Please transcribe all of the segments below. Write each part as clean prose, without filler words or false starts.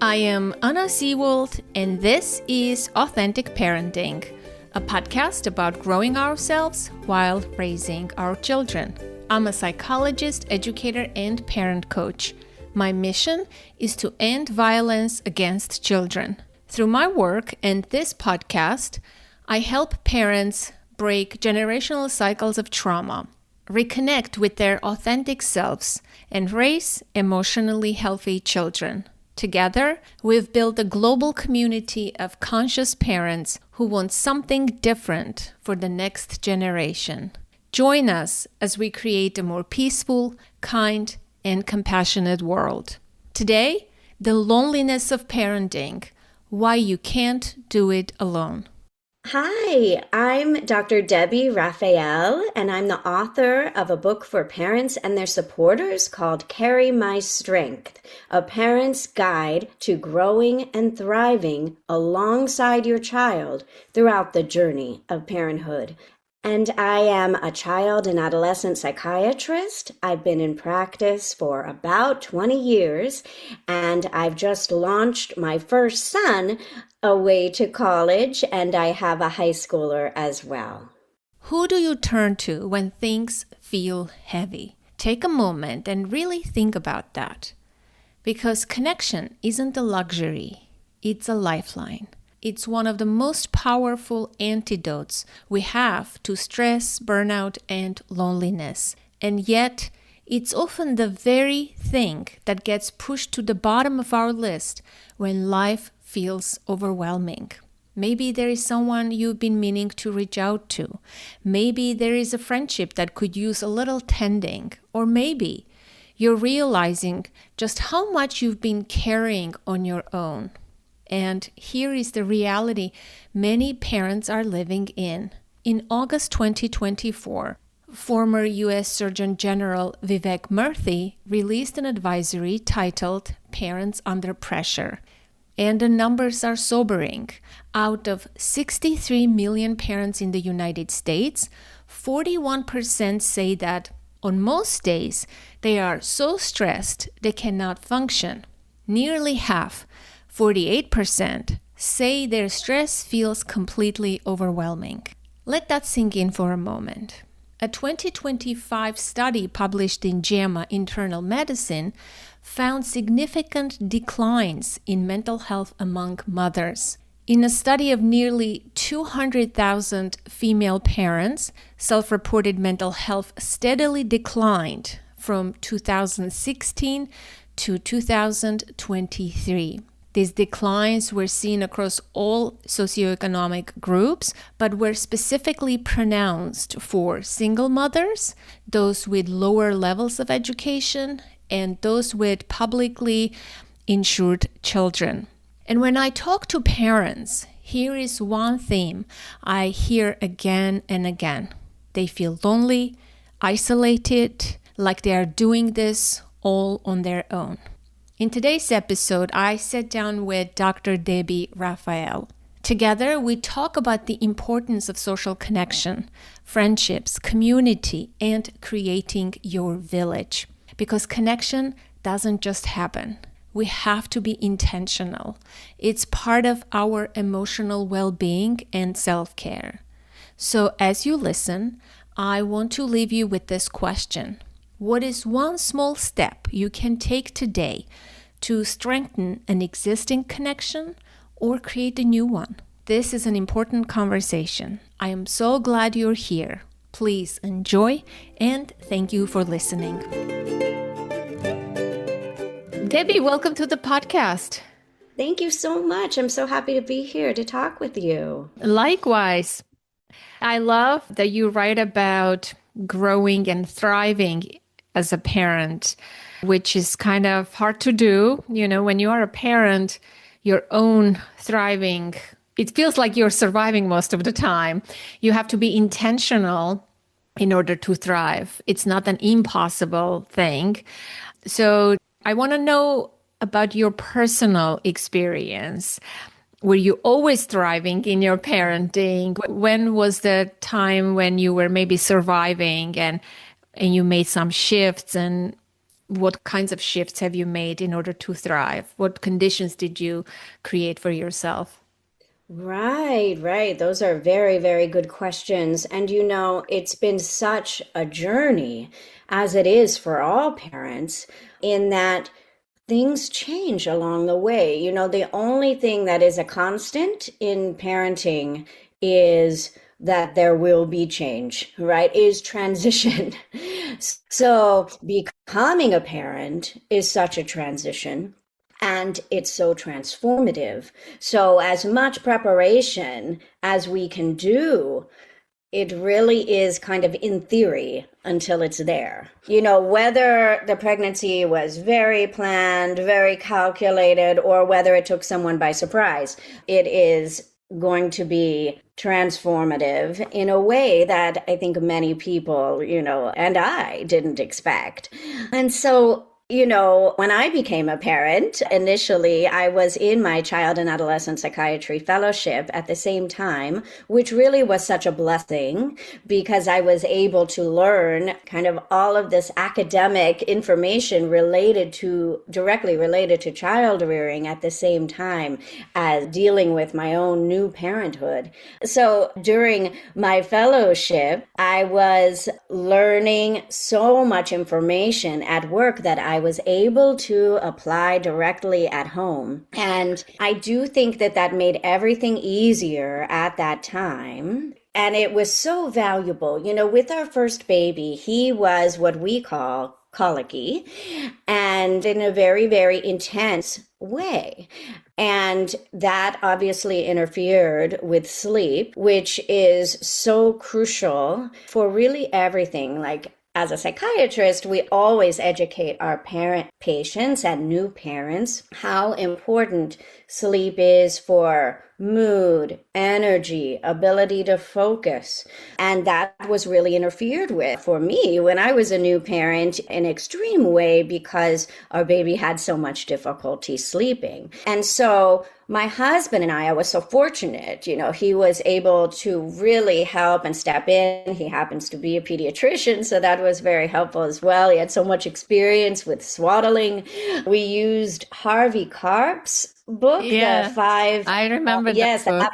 I am Anna Seawold, and this is Authentic Parenting, a podcast about growing ourselves while raising our children. I'm a psychologist, educator, and parent coach. My mission is to end violence against children. Through my work and this podcast, I help parents break generational cycles of trauma, reconnect with their authentic selves, and raise emotionally healthy children. Together, we've built a global community of conscious parents who want something different for the next generation. Join us as we create a more peaceful, kind, and compassionate world. Today, the loneliness of parenting, why you can't do it alone. Hi, I'm Dr. Debbie Raphael, and I'm the author of a book for parents and their supporters called Carry My Strength, a parent's guide to growing and thriving alongside your child throughout the journey of parenthood. And I am a child and adolescent psychiatrist. I've been in practice for about 20 years, and I've just launched my first son away to college, and I have a high schooler as well. Who do you turn to when things feel heavy? Take a moment and really think about that. Because connection isn't a luxury, it's a lifeline. It's one of the most powerful antidotes we have to stress, burnout, and loneliness. And yet, it's often the very thing that gets pushed to the bottom of our list when life feels overwhelming. Maybe there is someone you've been meaning to reach out to. Maybe there is a friendship that could use a little tending. Or maybe you're realizing just how much you've been carrying on your own. And here is the reality many parents are living in. In August 2024, former U.S. Surgeon General Vivek Murthy released an advisory titled Parents Under Pressure. And the numbers are sobering. Out of 63 million parents in the United States, 41% say that on most days they are so stressed they cannot function. Nearly half, 48%, say their stress feels completely overwhelming. Let that sink in for a moment. A 2025 study published in JAMA Internal Medicine found significant declines in mental health among mothers. In a study of nearly 200,000 female parents, self-reported mental health steadily declined from 2016 to 2023. These declines were seen across all socioeconomic groups, but were specifically pronounced for single mothers, those with lower levels of education, and those with publicly insured children. And when I talk to parents, here is one theme I hear again and again. They feel lonely, isolated, like they are doing this all on their own. In today's episode, I sat down with Dr. Debbie Raphael. Together, we talk about the importance of social connection, friendships, community, and creating your village. Because connection doesn't just happen. We have to be intentional. It's part of our emotional well-being and self-care. So as you listen, I want to leave you with this question. What is one small step you can take today to strengthen an existing connection or create a new one? This is an important conversation. I am so glad you're here. Please enjoy, and thank you for listening. Debbie, welcome to the podcast. Thank you so much. I'm so happy to be here to talk with you. Likewise. I love that you write about growing and thriving as a parent, which is kind of hard to do. You know, when you are a parent, your own thriving, it feels like you're surviving most of the time. You have to be intentional in order to thrive. It's not an impossible thing. So I want to know about your personal experience. Were you always thriving in your parenting? When was the time when you were maybe surviving? And and you made some shifts. And what kinds of shifts have you made in order to thrive? What conditions did you create for yourself? Right, right. Those are very, very good questions. And it's been such a journey, as it is for all parents, in that things change along the way. The only thing that is a constant in parenting is that there will be change, right? Is transition. So becoming a parent is such a transition. And it's so transformative. So, as much preparation as we can do, it really is kind of in theory until it's there. Whether the pregnancy was very planned, very calculated, or whether it took someone by surprise, it is going to be transformative in a way that I think many people, and I didn't expect. And so, when I became a parent, initially I was in my child and adolescent psychiatry fellowship at the same time, which really was such a blessing because I was able to learn kind of all of this academic information directly related to child rearing at the same time as dealing with my own new parenthood. So during my fellowship, I was learning so much information at work that I was able to apply directly at home. And I do think that made everything easier at that time. And it was so valuable. With our first baby, he was what we call colicky, and in a very, very intense way. And that obviously interfered with sleep, which is so crucial for really everything. Like, as a psychiatrist, we always educate our patients and new parents how important sleep is for mood, energy, ability to focus. And that was really interfered with for me when I was a new parent in an extreme way because our baby had so much difficulty sleeping. And so my husband and I was so fortunate, he was able to really help and step in. He happens to be a pediatrician, so that was very helpful as well. He had so much experience with swaddling. We used Harvey Karp's book, Yeah, the five, I remember that yes, book.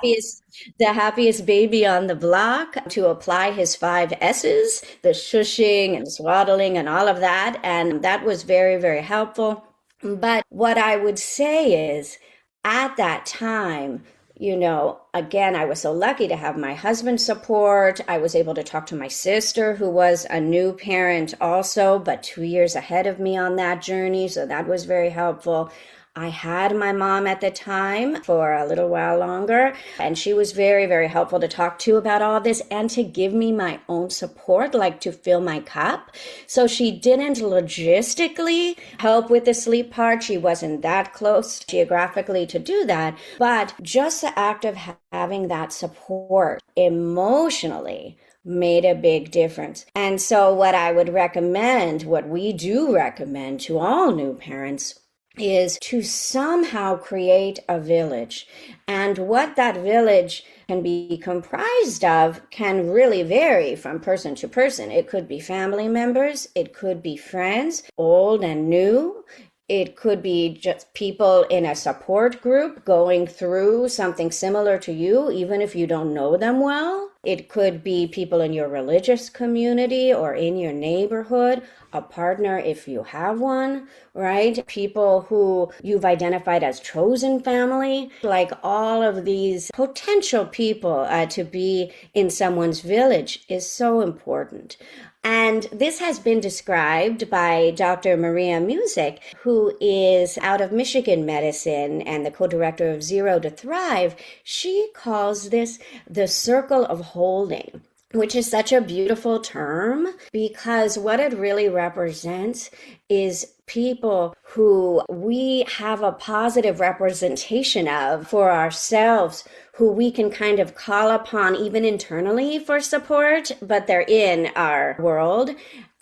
the happiest baby on the block, to apply his 5 S's, the shushing and swaddling and all of that. And that was very, very helpful. But what I would say is, at that time, again, I was so lucky to have my husband's support. I was able to talk to my sister, who was a new parent also, but 2 years ahead of me on that journey. So that was very helpful. I had my mom at the time for a little while longer, and she was very, very helpful to talk to about all this and to give me my own support, like to fill my cup. So she didn't logistically help with the sleep part. She wasn't that close geographically to do that, but just the act of having that support emotionally made a big difference. And so what I would recommend, what we do recommend to all new parents, is to somehow create a village. And what that village can be comprised of can really vary from person to person. It could be family members, it could be friends, old and new. It could be just people in a support group going through something similar to you, even if you don't know them well. It could be people in your religious community or in your neighborhood, a partner if you have one, right? People who you've identified as chosen family, like all of these potential people to be in someone's village is so important. And this has been described by Dr. Maria Music, who is out of Michigan Medicine and the co-director of Zero to Thrive. She calls this the circle of holding, which is such a beautiful term because what it really represents is people who we have a positive representation of for ourselves, who we can kind of call upon even internally for support, but they're in our world.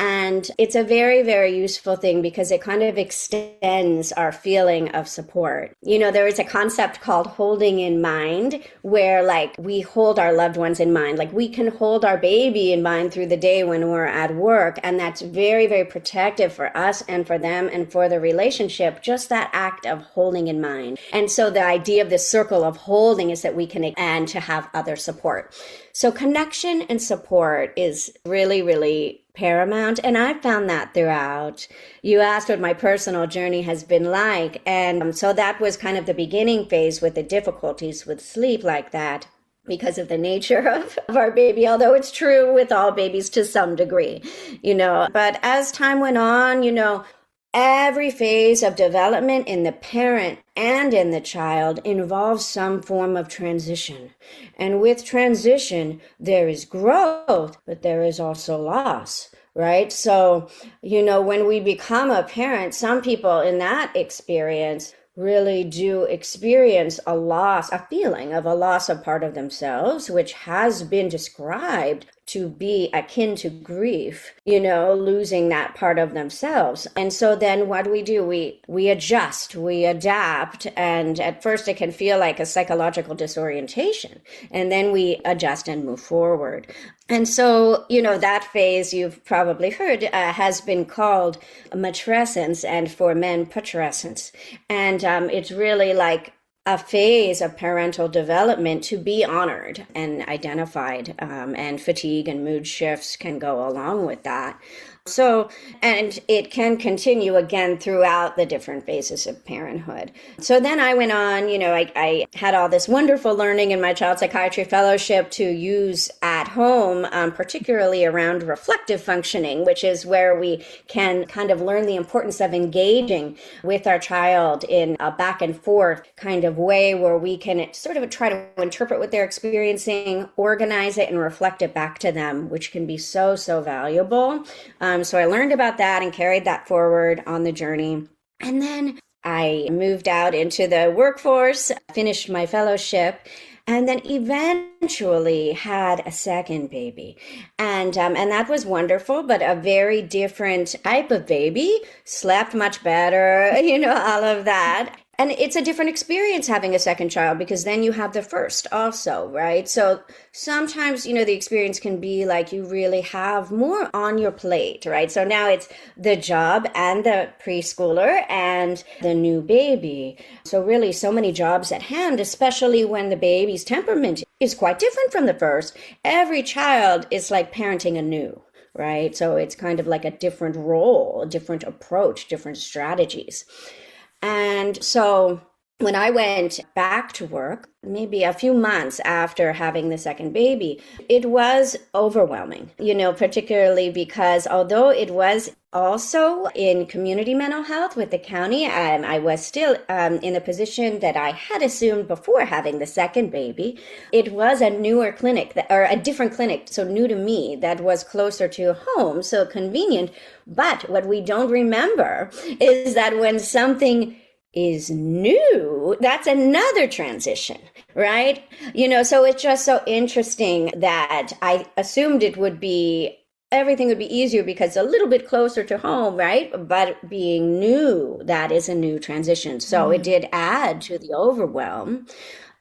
And it's a very, very useful thing because it kind of extends our feeling of support. There is a concept called holding in mind, where like we hold our loved ones in mind. Like we can hold our baby in mind through the day when we're at work. And that's very, very protective for us and for them and for the relationship, just that act of holding in mind. And so the idea of this circle of holding is that we can, and to have other support. So connection and support is really, really paramount. And I've found that throughout. You asked what my personal journey has been like. And so that was kind of the beginning phase with the difficulties with sleep like that, because of the nature of our baby, although it's true with all babies to some degree, But as time went on, every phase of development in the parent and in the child involves some form of transition. And with transition, there is growth, but there is also loss, right? So, when we become a parent, some people in that experience really do experience a feeling of a loss of part of themselves, which has been described to be akin to grief, losing that part of themselves. And so then what do? We adjust, we adapt, and at first it can feel like a psychological disorientation, and then we adjust and move forward. And so, that phase you've probably heard has been called matrescence, and for men, putrescence. And it's really like a phase of parental development to be honored and identified, and fatigue and mood shifts can go along with that. So, and it can continue again throughout the different phases of parenthood. So then I went on, I had all this wonderful learning in my child psychiatry fellowship to use at home, particularly around reflective functioning, which is where we can kind of learn the importance of engaging with our child in a back and forth kind of way, where we can sort of try to interpret what they're experiencing, organize it, and reflect it back to them, which can be so, so valuable. So I learned about that and carried that forward on the journey. And then I moved out into the workforce, finished my fellowship, and then eventually had a second baby. And that was wonderful, but a very different type of baby, slept much better, all of that. And it's a different experience having a second child, because then you have the first also, right? So sometimes, the experience can be like you really have more on your plate, right? So now it's the job and the preschooler and the new baby. So really so many jobs at hand, especially when the baby's temperament is quite different from the first. Every child is like parenting anew, right? So it's kind of like a different role, a different approach, different strategies. And so when I went back to work, maybe a few months after having the second baby, it was overwhelming, particularly because although it was also in community mental health with the county, and I was still in the position that I had assumed before having the second baby, it was a newer clinic, or a different clinic, so new to me, that was closer to home, so convenient. But what we don't remember is that when something is new, that's another transition, right? So it's just so interesting that I assumed everything would be easier because a little bit closer to home, right? But being new, that is a new transition. So it did add to the overwhelm.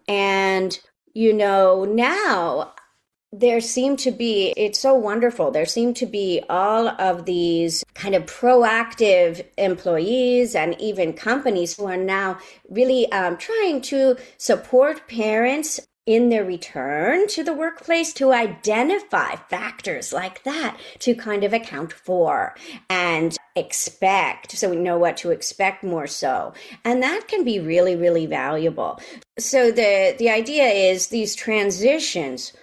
And, now it's so wonderful. There seem to be all of these kind of proactive employees and even companies who are now really trying to support parents in their return to the workplace, to identify factors like that to kind of account for and expect, so we know what to expect more so. And that can be really, really valuable. So the idea is these transitions,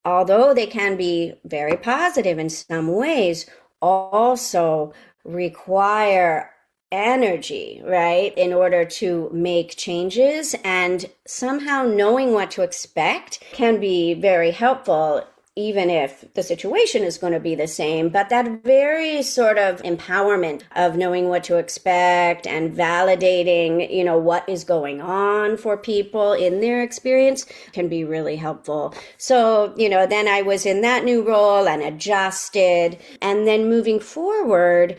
although they can be very positive in some ways, also require energy, right, in order to make changes. And somehow knowing what to expect can be very helpful even if the situation is going to be the same, but that very sort of empowerment of knowing what to expect and validating, what is going on for people in their experience can be really helpful. So, then I was in that new role and adjusted. And then moving forward,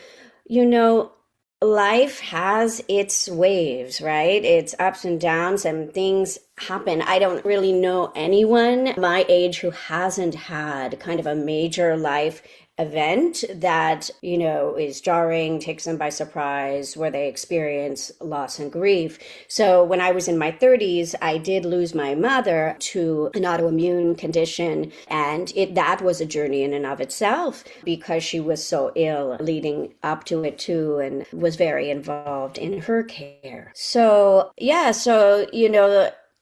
life has its waves, right? It's ups and downs and things happen. I don't really know anyone my age who hasn't had kind of a major life event that, is jarring, takes them by surprise, where they experience loss and grief. So when I was in my 30s, I did lose my mother to an autoimmune condition. And that was a journey in and of itself because she was so ill leading up to it too, and was very involved in her care. So,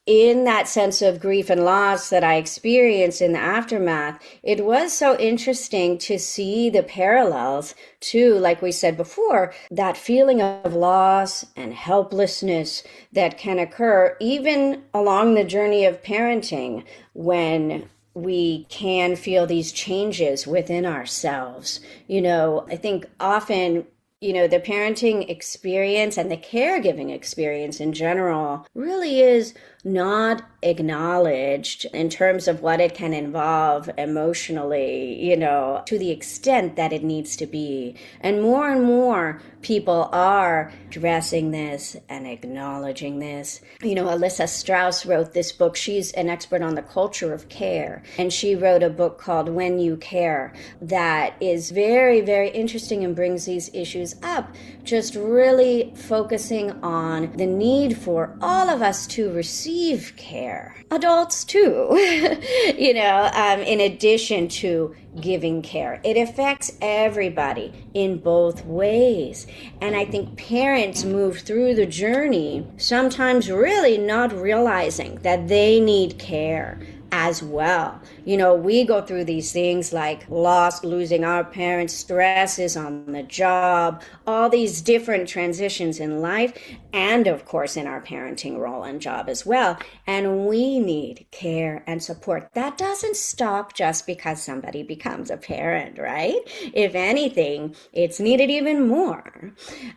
in that sense of grief and loss that I experienced in the aftermath, it was so interesting to see the parallels to, like we said before, that feeling of loss and helplessness that can occur even along the journey of parenting when we can feel these changes within ourselves. I think often the parenting experience and the caregiving experience in general really is not acknowledged in terms of what it can involve emotionally, to the extent that it needs to be. And more people are addressing this and acknowledging this. Alyssa Strauss wrote this book. She's an expert on the culture of care. And she wrote a book called When You Care that is very, very interesting and brings these issues up, just really focusing on the need for all of us to receive care. Adults too, in addition to giving care. It affects everybody in both ways. And I think parents move through the journey sometimes really not realizing that they need care as well. We go through these things like loss, losing our parents, stresses on the job, all these different transitions in life, and of course in our parenting role and job as well. And we need care and support. That doesn't stop just because somebody becomes a parent, right? If anything, it's needed even more.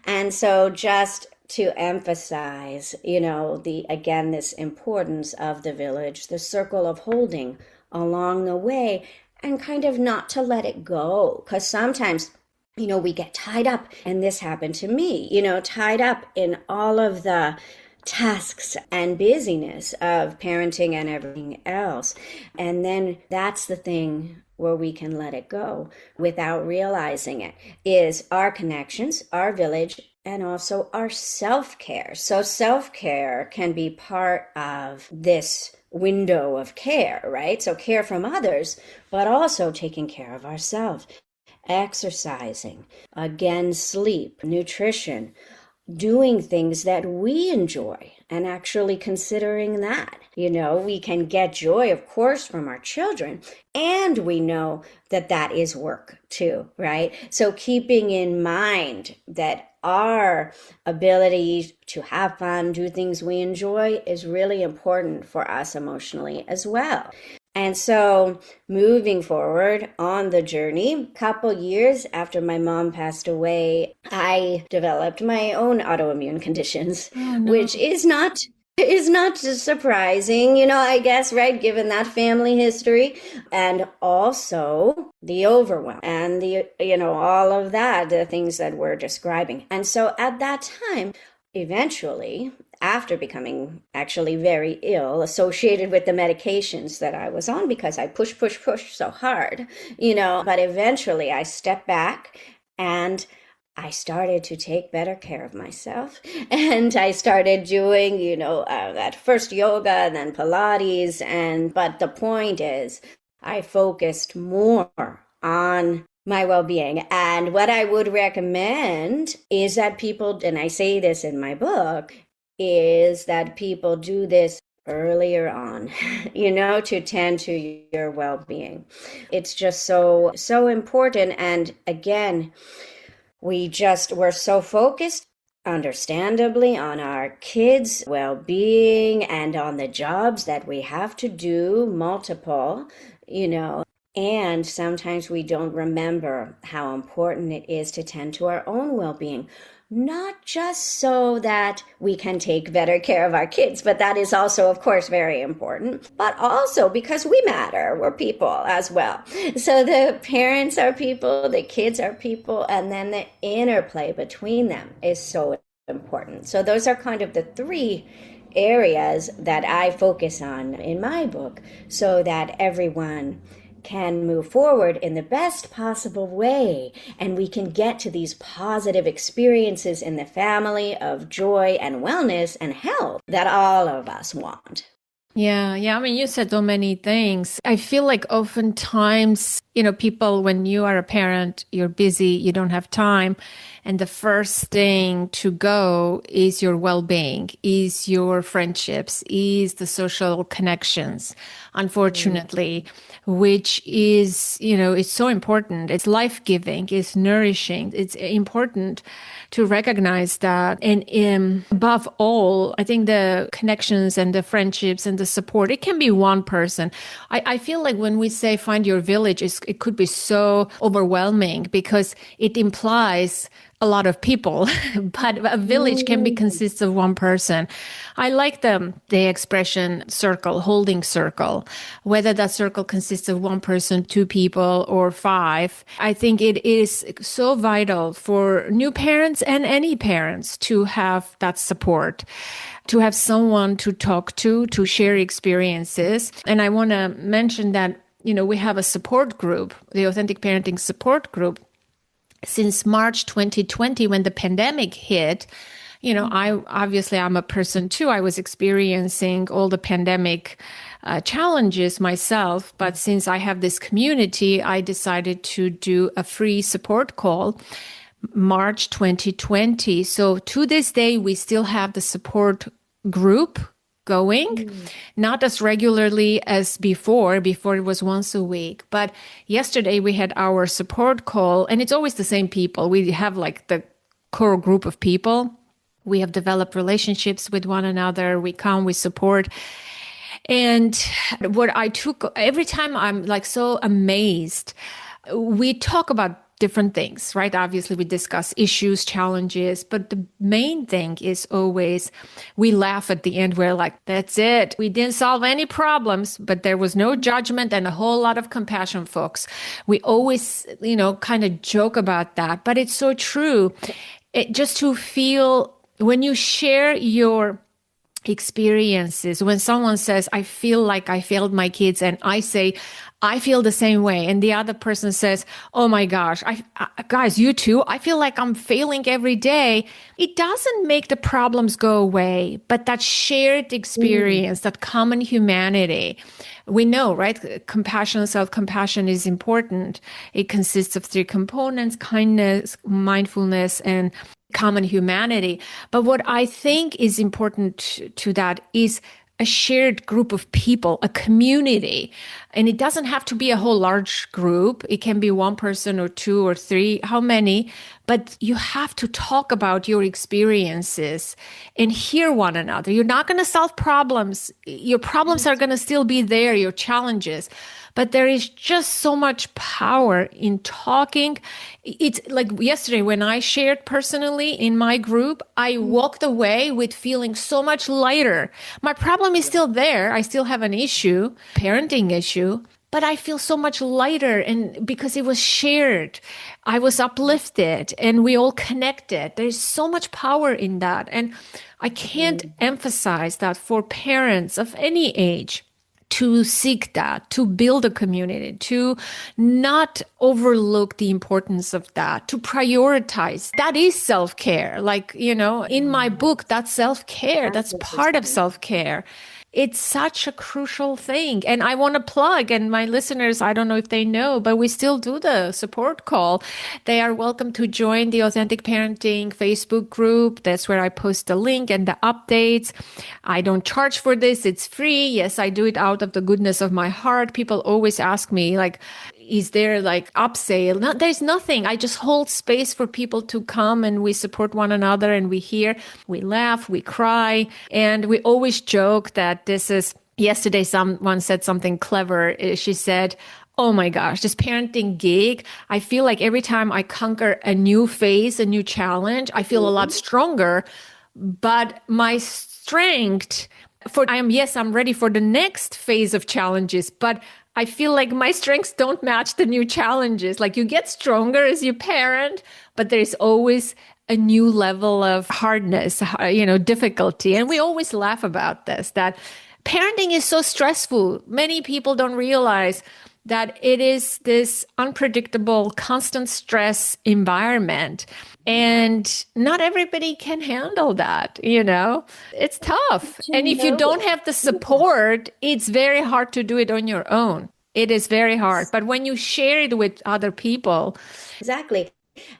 And so just to emphasize, this importance of the village, the circle of holding along the way, and kind of not to let it go. Because sometimes, we get tied up, and this happened to me, tied up in all of the tasks and busyness of parenting and everything else. And then that's the thing where we can let it go without realizing it, is our connections, our village, and also our self-care. So self-care can be part of this window of care, right? So care from others, but also taking care of ourselves, exercising, again, sleep, nutrition, doing things that we enjoy and actually considering that. We can get joy, of course, from our children, and we know that that is work too, right? So keeping in mind that our ability to have fun, do things we enjoy is really important for us emotionally as well. And so moving forward on the journey, a couple years after my mom passed away, I developed my own autoimmune conditions, which is not surprising, I guess, right, given that family history, and also the overwhelm and the, all of that, the things that we're describing. And so at that time, eventually, after becoming actually very ill, associated with the medications that I was on because I pushed so hard, but eventually I stepped back and I started to take better care of myself. And I started doing, at first yoga and then Pilates. But the point is, I focused more on my well-being. And what I would recommend is that people, and I say this in my book, is that people do this earlier on, to tend to your well-being. It's just so important. And again, we're so focused, understandably, on our kids' well-being and on the jobs that we have to do, multiple, And sometimes we don't remember how important it is to tend to our own well being, not just so that we can take better care of our kids, but that is also, of course, very important, but also because we matter. We're people as well. So the parents are people, the kids are people, and then the interplay between them is so important. So those are kind of the three areas that I focus on in my book so that everyone can move forward in the best possible way, and we can get to these positive experiences in the family of joy and wellness and health that all of us want. Yeah, yeah. I mean, you said so many things. I feel like oftentimes, people, when you are a parent, you're busy, you don't have time. And the first thing to go is your well-being, is your friendships, is the social connections, unfortunately, which is, it's so important. It's life-giving, it's nourishing. It's important to recognize that. And above all, I think the connections and the friendships and the support, it can be one person. I feel like when we say find your village, it could be so overwhelming because it implies a lot of people, but a village can be consists of one person. I like the expression circle, holding circle, whether that circle consists of one person, two people, or five. I think it is so vital for new parents and any parents to have that support, to have someone to talk to share experiences. And I want to mention that, we have a support group, the Authentic Parenting Support Group. Since March 2020, when the pandemic hit, I'm a person too. I was experiencing all the pandemic challenges myself. But since I have this community, I decided to do a free support call March 2020. So to this day, we still have the support group going, not as regularly as before. Before it was once a week. But yesterday we had our support call, and it's always the same people. We have like the core group of people. We have developed relationships with one another. We come, we support. And what I took, every time I'm like so amazed, we talk about different things, right? Obviously, we discuss issues, challenges, but the main thing is always we laugh at the end. We're like, that's it. We didn't solve any problems, but there was no judgment and a whole lot of compassion, folks. We always, kind of joke about that, but it's so true. Just to feel when you share your experiences, when someone says, I feel like I failed my kids, and I say, I feel the same way. And the other person says, oh my gosh, guys, you too. I feel like I'm failing every day. It doesn't make the problems go away, but that shared experience, that common humanity, we know, right? Compassion, self-compassion is important. It consists of three components: kindness, mindfulness, and common humanity. But what I think is important to that is a shared group of people, a community. And it doesn't have to be a whole large group. It can be one person or two or three, how many, but you have to talk about your experiences and hear one another. You're not going to solve problems. Your problems are going to still be there, your challenges. But there is just so much power in talking. It's like yesterday when I shared personally in my group, I walked away with feeling so much lighter. My problem is still there. I still have an issue, parenting issue, but I feel so much lighter, and because it was shared, I was uplifted and we all connected. There's so much power in that. And I can't emphasize that for parents of any age, to seek that, to build a community, to not overlook the importance of that, to prioritize. That is self-care. Like, in my book, that's self-care. That's part of self-care. It's such a crucial thing. And I want to plug, and my listeners, I don't know if they know, but we still do the support call. They are welcome to join the Authentic Parenting Facebook group. That's where I post the link and the updates. I don't charge for this. It's free. Yes, I do it out of the goodness of my heart. People always ask me, like, is there like upsell? No, there's nothing. I just hold space for people to come, and we support one another, and we hear, we laugh, we cry. And we always joke that this is, yesterday someone said something clever. She said, Oh my gosh, this parenting gig, I feel like every time I conquer a new phase, a new challenge, I feel a lot Mhm. stronger. But my strength yes, I'm ready for the next phase of challenges, but I feel like my strengths don't match the new challenges. Like you get stronger as you parent, but there's always a new level of hardness, difficulty. And we always laugh about this, that parenting is so stressful. Many people don't realize that it is this unpredictable, constant stress environment. And not everybody can handle that. It's tough. To And if you don't know have the it. support, it's very hard to do it on your own. It is very hard. But when you share it with other people, Exactly.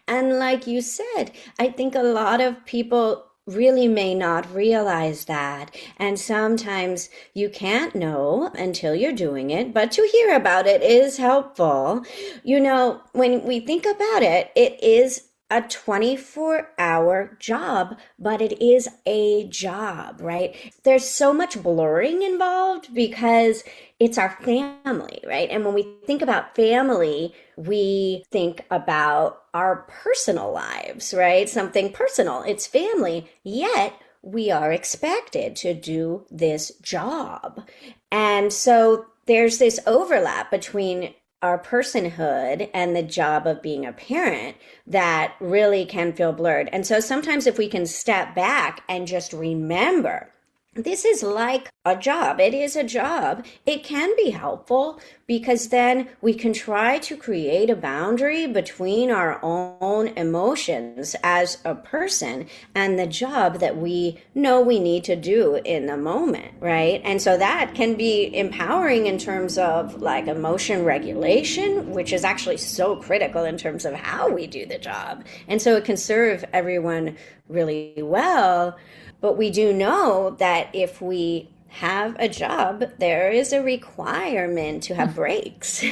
And like you said, I think a lot of people really may not realize that. And sometimes you can't know until you're doing it, but to hear about it is helpful. When we think about it, it is a 24-hour job, but it is a job, right? There's so much blurring involved because it's our family, right? And when we think about family, we think about our personal lives, right? Something personal. It's family, yet we are expected to do this job. And so there's this overlap between our personhood and the job of being a parent that really can feel blurred. And so sometimes if we can step back and just remember this is like a job. It is a job. It can be helpful because then we can try to create a boundary between our own emotions as a person and the job that we know we need to do in the moment, right? And so that can be empowering in terms of like emotion regulation, which is actually so critical in terms of how we do the job. And so it can serve everyone really well. But we do know that if we have a job, there is a requirement to have breaks,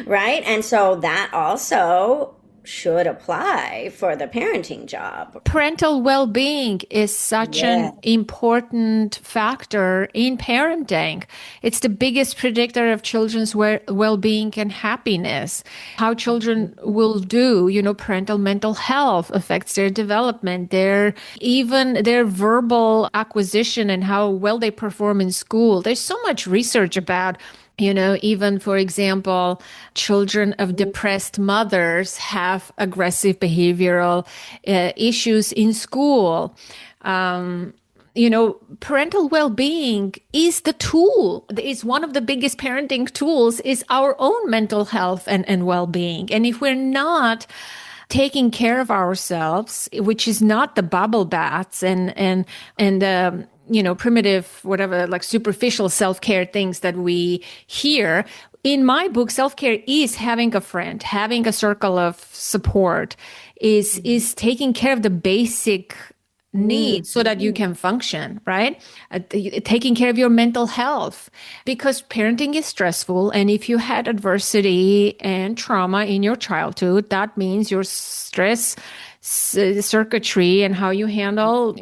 right? And so that also should apply for the parenting job. parental well-being is such Yeah. an important factor in parenting. It's the biggest predictor of children's well-being and happiness. How children will do, parental mental health affects their development, even their verbal acquisition and how well they perform in school. There's so much research about even for example, children of depressed mothers have aggressive behavioral issues in school. Parental well-being is the tool. It's one of the biggest parenting tools is our own mental health and well-being. And if we're not taking care of ourselves, which is not the bubble baths and primitive, whatever, like superficial self-care things that we hear. In my book, self-care is having a friend, having a circle of support, is taking care of the basic needs so that you can function, right? Taking care of your mental health because parenting is stressful. And if you had adversity and trauma in your childhood, that means your stress circuitry and how you handle,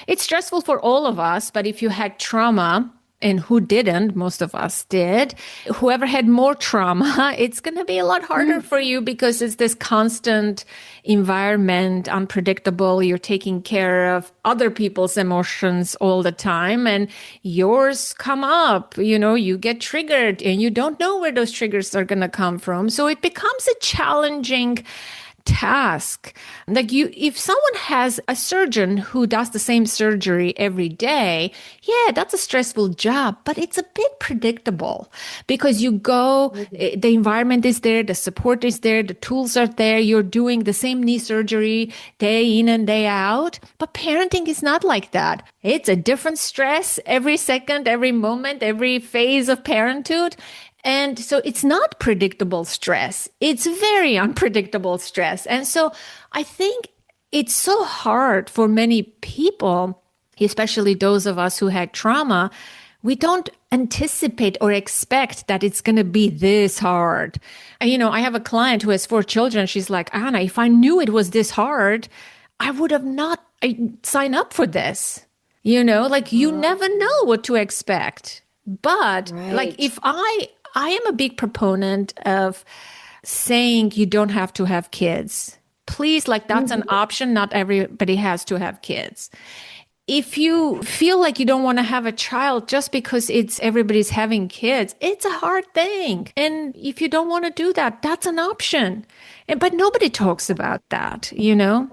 it's stressful for all of us. But if you had trauma, and who didn't, most of us did, whoever had more trauma, it's going to be a lot harder for you because it's this constant environment, unpredictable. You're taking care of other people's emotions all the time and yours come up, you get triggered and you don't know where those triggers are going to come from. So it becomes a challenging task. Like if someone has a surgeon who does the same surgery every day, yeah, that's a stressful job, but it's a bit predictable because you go, the environment is there, the support is there, the tools are there, you're doing the same knee surgery day in and day out. But parenting is not like that. It's a different stress every second, every moment, every phase of parenthood. And so it's not predictable stress. It's very unpredictable stress. And so I think it's so hard for many people, especially those of us who had trauma. We don't anticipate or expect that it's going to be this hard. And, I have a client who has 4 children. She's like, Anna, if I knew it was this hard, I would have not signed up for this. You never know what to expect. But like Right. if I I am a big proponent of saying you don't have to have kids. Please, like that's an option. Not everybody has to have kids. If you feel like you don't want to have a child just because it's everybody's having kids, it's a hard thing. And if you don't want to do that, that's an option. But nobody talks about that, you know?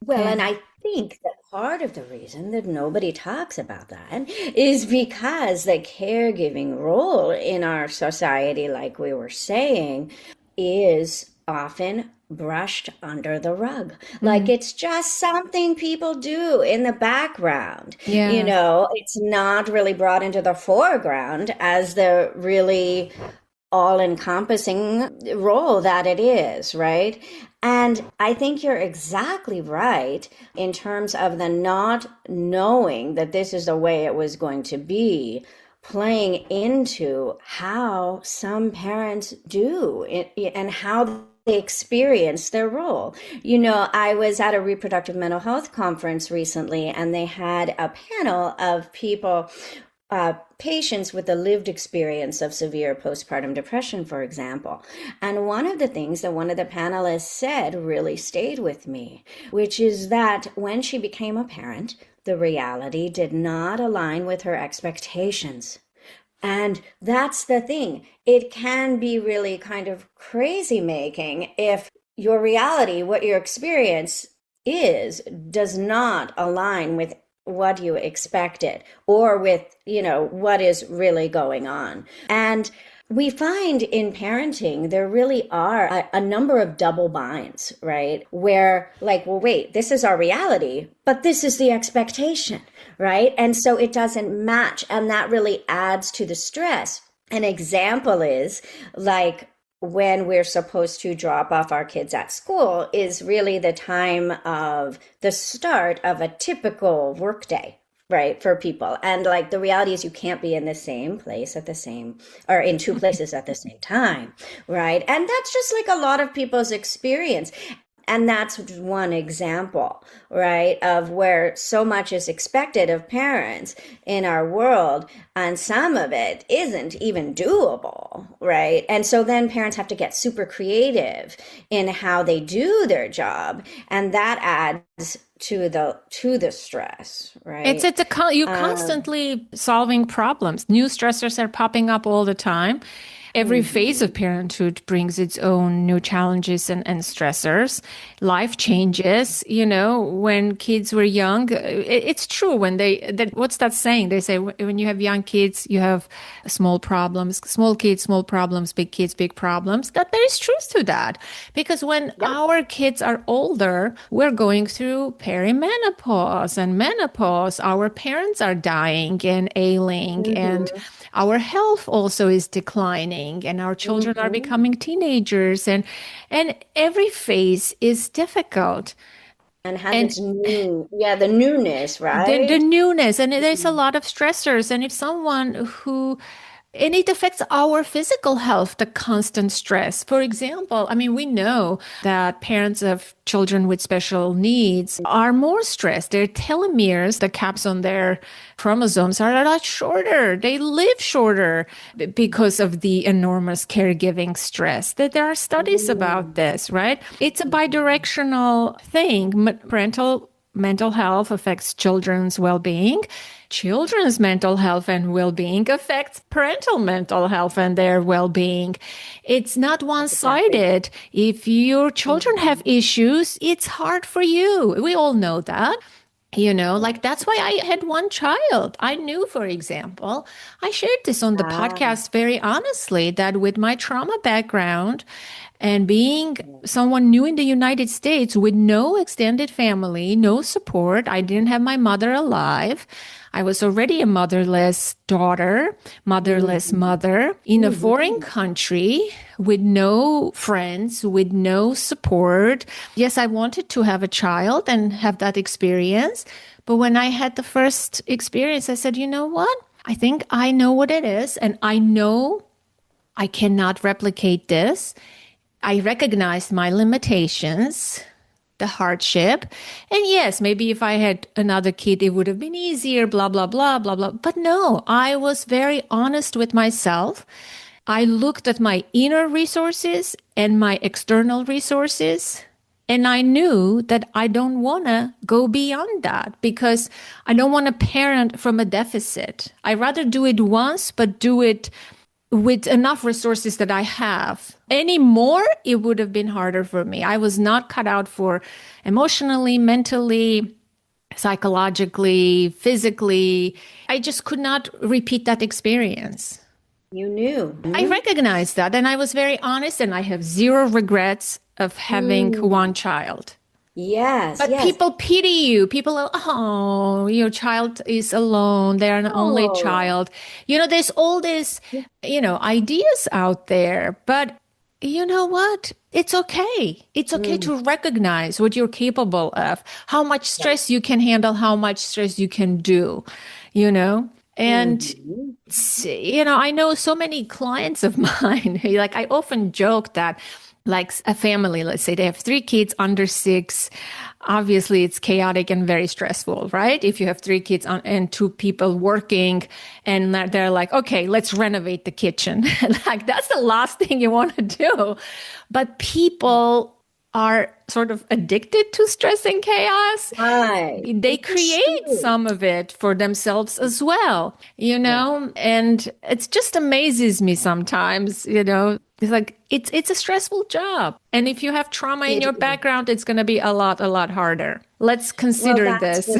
Well, and I think that part of the reason that nobody talks about that is because the caregiving role in our society, like we were saying, is often brushed under the rug. Like it's just something people do in the background. You Yeah. know, it's not really brought into the foreground as the really all-encompassing role that it is, right? And I think you're exactly right in terms of the not knowing that this is the way it was going to be, playing into how some parents do and how they experience their role. You know, I was at a reproductive mental health conference recently, and they had a panel of people, patients with the lived experience of severe postpartum depression, for example. And one of the things that one of the panelists said really stayed with me, which is that when she became a parent, the reality did not align with her expectations. And that's the thing. It can be really kind of crazy making if your reality, what your experience is, does not align with what you expected or with, you know, what is really going on. And we find in parenting, there really are a number of double binds, right? Where like, well, wait, this is our reality, but this is the expectation, right? And so it doesn't match. And that really adds to the stress. An example is like when we're supposed to drop off our kids at school is really the time of the start of a typical workday, right, for people. And like the reality is you can't be in the same place at the same, or in two places at the same time, right? And that's just like a lot of people's experience. And that's one example, right, of where so much is expected of parents in our world, and some of it isn't even doable, right? And so then parents have to get super creative in how they do their job, and that adds to the stress, right? You constantly solving problems. New stressors are popping up all the time. Every phase of parenthood brings its own new challenges and stressors. Life changes, you know, when kids were young. It's true what's that saying? They say when you have young kids, you have small problems, small kids, small problems, big kids, big problems. That there is truth to that. Because when our kids are older, we're going through perimenopause and menopause. Our parents are dying and ailing, and our health also is declining, and our children are becoming teenagers, and every phase is difficult. And has And its new, the newness, the right? newness, and there's a lot of stressors. And if someone who and it affects our physical health, the constant stress. For example, I mean, we know that parents of children with special needs are more stressed. Their telomeres, the caps on their chromosomes, are a lot shorter. They live shorter because of the enormous caregiving stress. That there are studies about this, right? It's a bidirectional thing. Parental mental health affects children's well-being. Children's mental health and well-being affects parental mental health and their well-being. It's not one-sided. If your children have issues, it's hard for you. We all know that. You know, like that's why I had one child. I knew, for example, I shared this on the podcast very honestly, that with my trauma background and being someone new in the United States with no extended family, no support, I didn't have my mother alive. I was already a motherless daughter, motherless mother in a foreign country with no friends, with no support. Yes, I wanted to have a child and have that experience. But when I had the first experience, I said, you know what? I think I know what it is. And I know I cannot replicate this. I recognized my limitations, the hardship. And yes, maybe if I had another kid, it would have been easier, blah, blah, blah, blah, blah. But no, I was very honest with myself. I looked at my inner resources and my external resources. And I knew that I don't want to go beyond that because I don't want to parent from a deficit. I'd rather do it once, but do it with enough resources that I have. Any more, it would have been harder for me. I was not cut out for emotionally, mentally, psychologically, physically. I just could not repeat that experience. You knew. I recognized that and I was very honest and I have zero regrets of having one child. Yes, But yes. people pity you. People are, oh, your child is alone. They're an only child. There's all these, ideas out there. But you know what? It's okay. It's okay to recognize what you're capable of, how much stress you can handle, how much stress you can do, And, I know so many clients of mine, like I often joke that like a family, let's say they have 3 kids under 6. Obviously, it's chaotic and very stressful, right? If you have 3 kids and 2 people working and they're like, okay, let's renovate the kitchen. Like that's the last thing you want to do. But people are sort of addicted to stress and chaos. Right. They create some of it for themselves as well, and it just amazes me sometimes, It's like, it's a stressful job. And if you have trauma in your background, it's going to be a lot harder. Let's consider this.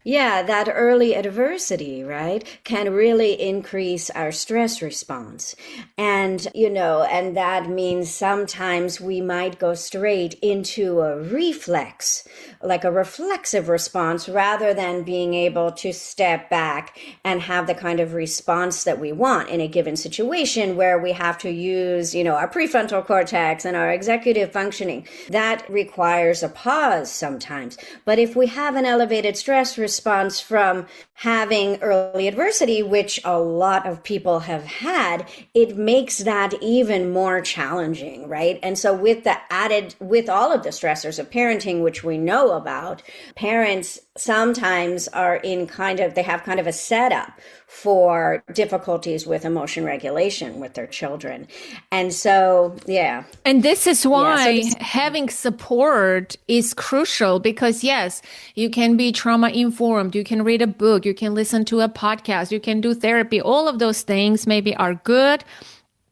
Yeah, that early adversity, right, can really increase our stress response. And, and that means sometimes we might go straight into a reflex, like a reflexive response, rather than being able to step back and have the kind of response that we want in a given situation where we have to use, our prefrontal cortex and our executive functioning. That requires a pause sometimes. But if we have an elevated stress response from having early adversity, which a lot of people have had, it makes that even more challenging, right? And so with all of the stressors of parenting, which we know about, parents sometimes are they have kind of a setup for difficulties with emotion regulation with their children. And so, yeah. And this is why having support is crucial because, yes, you can be trauma informed. You can read a book. You can listen to a podcast. You can do therapy. All of those things maybe are good.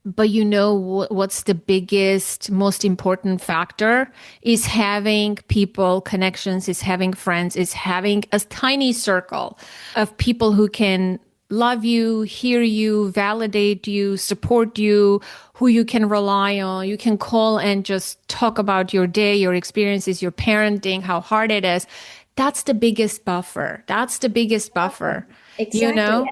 But what's the biggest, most important factor is having people, connections, is having friends, is having a tiny circle of people who can love you, hear you, validate you, support you, who you can rely on. You can call and just talk about your day, your experiences, your parenting, how hard it is. That's the biggest buffer. Exactly.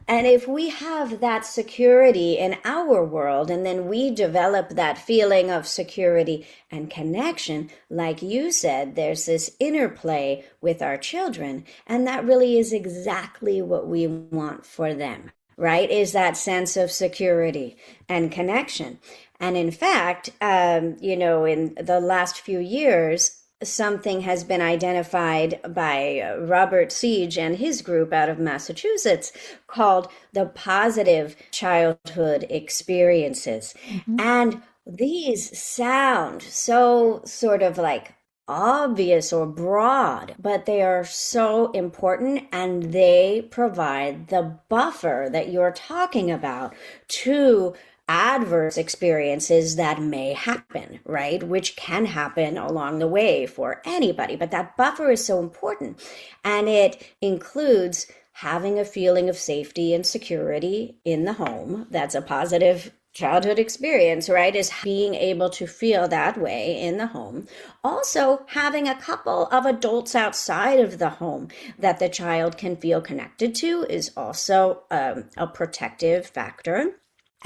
And if we have that security in our world, and then we develop that feeling of security and connection, like you said, there's this interplay with our children, and that really is exactly what we want for them, right? Is that sense of security and connection. And in fact, in the last few years, something has been identified by Robert Siege and his group out of Massachusetts called the positive childhood experiences. Mm-hmm. And these sound so sort of like obvious or broad, but they are so important and they provide the buffer that you're talking about to adverse experiences that may happen, right? Which can happen along the way for anybody. But that buffer is so important. And it includes having a feeling of safety and security in the home. That's a positive childhood experience, right? Is being able to feel that way in the home. Also, having a couple of adults outside of the home that the child can feel connected to is also a protective factor.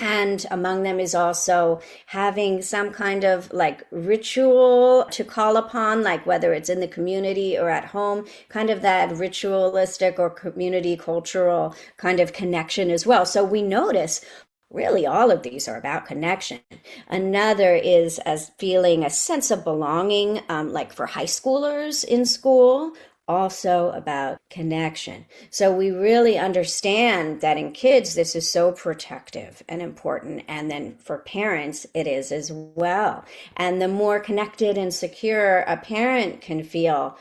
And among them is also having some kind of like ritual to call upon, like whether it's in the community or at home, kind of that ritualistic or community cultural kind of connection as well. So we notice really all of these are about connection. Another is as feeling a sense of belonging, like for high schoolers in school, also about connection. So we really understand that in kids, this is so protective and important. And then for parents, it is as well. And the more connected and secure a parent can feel,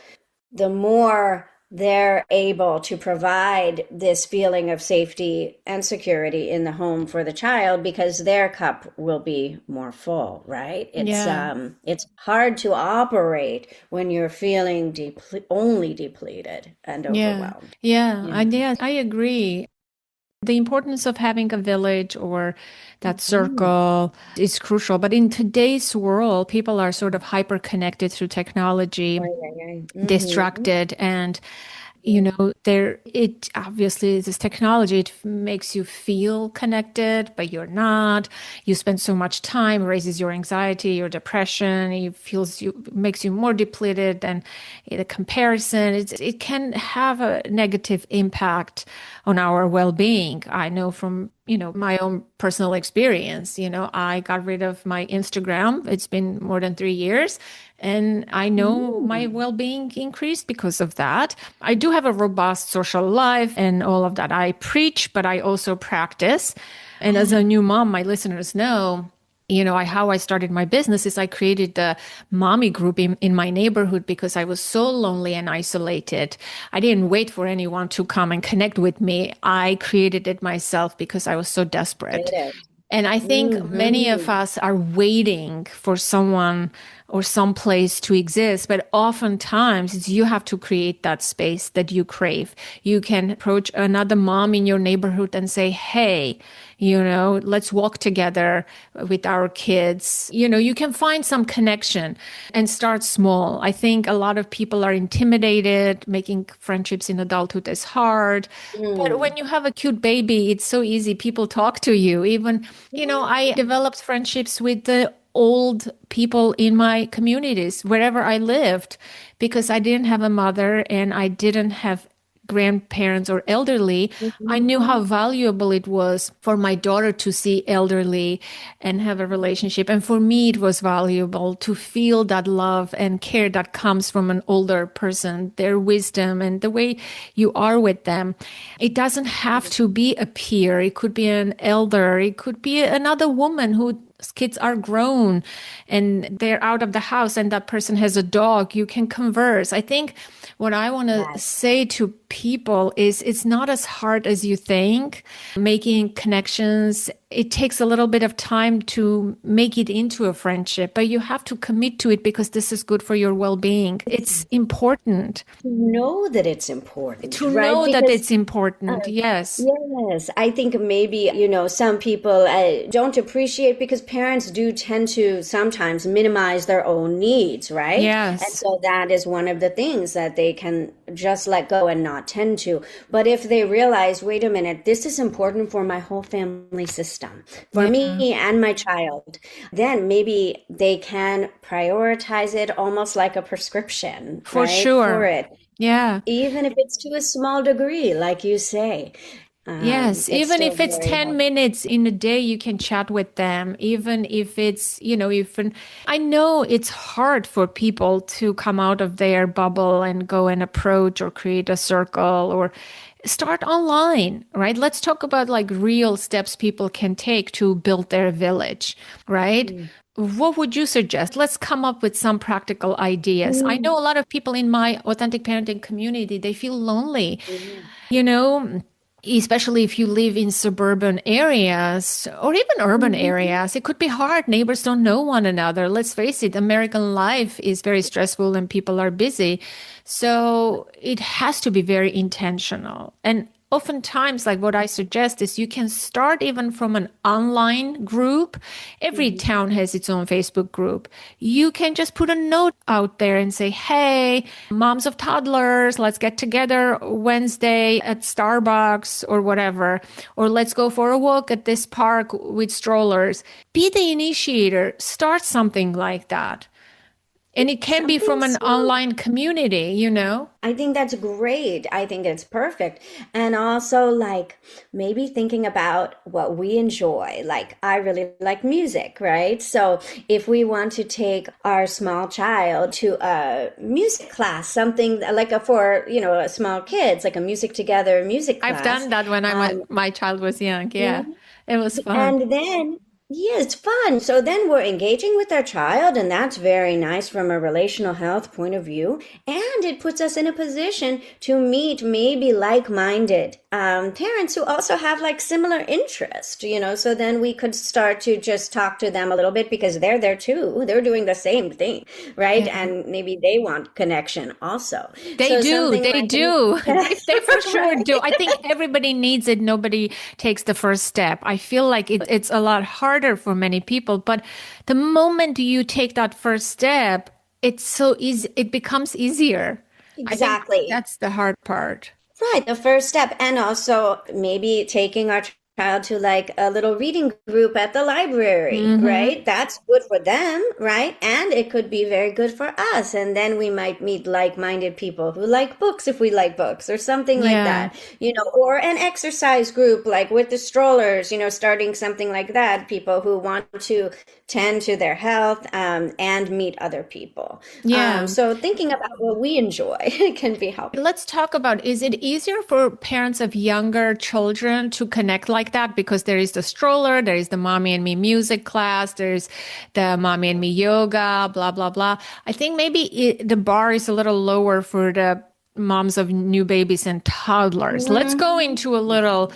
the more they're able to provide this feeling of safety and security in the home for the child because their cup will be more full, right? Yeah. It's hard to operate when you're feeling only depleted and Yeah. overwhelmed. Yeah. Yeah. I agree. The importance of having a village or that Mhm. circle is crucial. But in today's world, people are sort of hyper connected through technology, Right, right, right. Mm-hmm. distracted, and you know, there it obviously this technology, it makes you feel connected, but you're not. You spend so much time, raises your anxiety, your depression, makes you more depleted, and the comparison, it can have a negative impact on our well-being. I know from, you know, my own personal experience. You know, I got rid of my Instagram. It's been more than 3 years. And I know my Mm. well being increased because of that. I do have a robust social life and all of that. I preach, but I also practice. And as a new mom, my listeners know, you know, how I started my business is I created the mommy group in my neighborhood because I was so lonely and isolated. I didn't wait for anyone to come and connect with me. I created it myself because I was so Did desperate. it. And I think many of Mm-hmm. us are waiting for someone or some place to exist, but oftentimes it's you have to create that space that you crave. You can approach another mom in your neighborhood and say, hey, you know, let's walk together with our kids. You know, you can find some connection and start small. I think a lot of people are intimidated. Making friendships in adulthood is hard. But when Mm. you have a cute baby, it's so easy. People talk to you. Even, you know, I developed friendships with the old people in my communities wherever I lived because I didn't have a mother and I didn't have grandparents or elderly. I knew how Mhm. valuable it was for my daughter to see elderly and have a relationship. And for me, it was valuable to feel that love and care that comes from an older person, their wisdom and the way you are with them. It doesn't have to be a peer. It could be an elder. It could be another woman whose kids are grown and they're out of the house and that person has a dog. You can converse. I think what I want to Yes. say to people is it's not as hard as you think. Making connections, it takes a little bit of time to make it into a friendship, but you have to commit to it because this is good for your well-being. It's important To know that it's important, to right? know that Because it's important. uh, Yes. yes, I think maybe, some people don't appreciate because parents do tend to sometimes minimize their own needs, right? And Yes. so that is one of the things that they can just let go and not tend to. But if they realize, wait a minute, this is important for my whole family system, for Yeah. me and my child, then maybe they can prioritize it almost like a prescription, For right? For sure. it, Yeah. even if it's to a small degree, like you say, Yes, it's even still if it's very 10 helpful. minutes in a day, you can chat with them. Even if it's, you know, even I know it's hard for people to come out of their bubble and go and approach or create a circle or start online, right? Let's talk about like real steps people can take to build their village, right? Mm. What would you suggest? Let's come up with some practical ideas. I Mm. know a lot of people in my authentic parenting community, they feel lonely, Yeah. you know, especially if you live in suburban areas or even urban Mhm. areas. It could be hard. Neighbors don't know one another. Let's face it, American life is very stressful and people are busy. So it has to be very intentional. And oftentimes, like what I suggest is you can start even from an online group. Every Mhm. town has its own Facebook group. You can just put a note out there and say, hey, moms of toddlers, let's get together Wednesday at Starbucks or whatever, or let's go for a walk at this park with strollers. Be the initiator, start something like that. And it can be Something from an small. online community, you know? I think that's great. I think it's perfect. And also, like, maybe thinking about what we enjoy. Like, I really like music, right? So, if we want to take our small child to a music class, something like for, small kids, like a music together music I've class, done that when um, my child was young. Yeah. It was fun. and then, yeah, it's fun. So then we're engaging with our child, and that's very nice from a relational health point of view. And it puts us in a position to meet maybe like-minded parents who also have like similar interest, So then we could start to just talk to them a little bit because they're there too. They're doing the same thing, right? Yeah. And maybe they want connection also. They So do. something They like, do. They for sure do. right? I think everybody needs it. Nobody takes the first step. I feel like it's a lot harder for many people, but the moment you take that first step, it's so easy. It becomes easier. I think Exactly. that's the hard part. Right, the first step. And also maybe taking our child to like a little reading group at the library, Hmm. right? That's good for them, right? And it could be very good for us. And then we might meet like-minded people who like books if we like books or something like Yeah. that, or an exercise group like with the strollers, starting something like that, people who want to tend to their health and meet other people. Yeah. So thinking about what we enjoy can be helpful. Let's talk about, is it easier for parents of younger children to connect like that? Because there is the stroller, there is the mommy and me music class, there's the mommy and me yoga, blah, blah, blah. I think maybe the bar is a little lower for the moms of new babies and toddlers. Let's go Mhm. into a little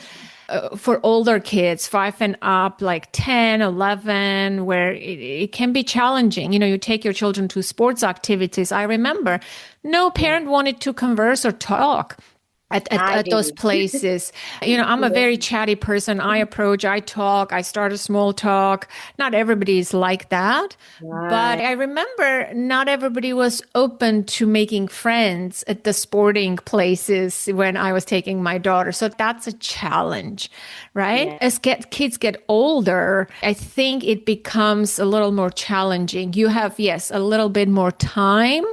for older kids, 5 and up, like 10, 11, where it can be challenging. You take your children to sports activities. I remember no Yeah, parent wanted to converse or talk I at those didn't. places. I'm a very Yeah. chatty person. I talk, I start a small talk. Not everybody is like that. But Right. I remember not everybody was open to making friends at the sporting places when I was taking my daughter. So that's a challenge, right? Yeah. As kids get older, I think it becomes a little more challenging. You have, yes, a little bit more time,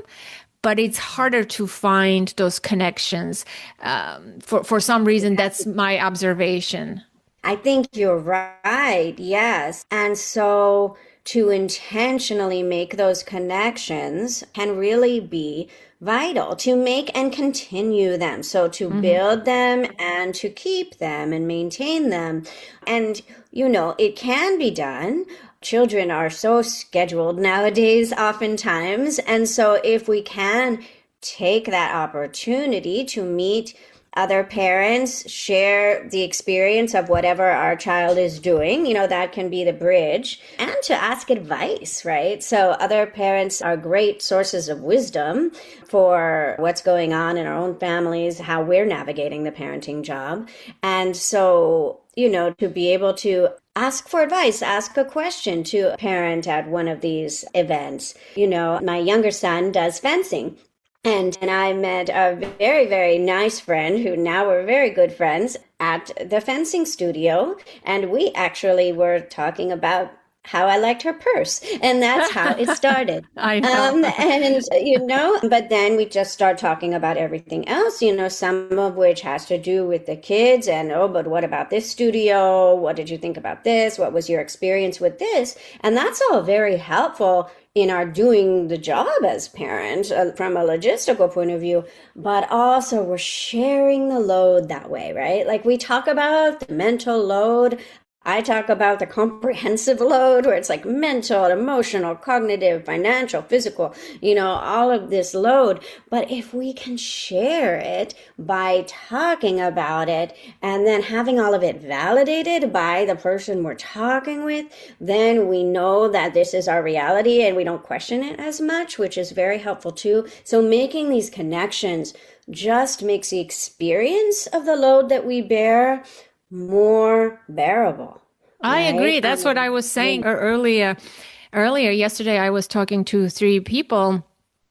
but it's harder to find those connections. For some reason, that's my observation. I think you're right. Yes. And so to intentionally make those connections can really be vital to make and continue them. So to Hmm. build them and to keep them and maintain them. And, it can be done. Children are so scheduled nowadays, oftentimes. And so if we can take that opportunity to meet other parents, share the experience of whatever our child is doing, that can be the bridge, and to ask advice, right? So other parents are great sources of wisdom for what's going on in our own families, how we're navigating the parenting job. And so, to be able to ask for advice, ask a question to a parent at one of these events. My younger son does fencing. And I met a very, very nice friend who now we're very good friends at the fencing studio. And we actually were talking about how I liked her purse. And that's how it started. I know. But then we just start talking about everything else, some of which has to do with the kids. And, oh, but what about this studio? What did you think about this? What was your experience with this? And that's all very helpful in our doing the job as parents from a logistical point of view, but also we're sharing the load that way, right? Like we talk about the mental load. I talk about the comprehensive load where it's like mental, emotional, cognitive, financial, physical, all of this load. But if we can share it by talking about it and then having all of it validated by the person we're talking with, then we know that this is our reality and we don't question it as much, which is very helpful too. So making these connections just makes the experience of the load that we bear more bearable, I right? agree. That's what I was Yeah. saying earlier. Earlier yesterday, I was talking to three people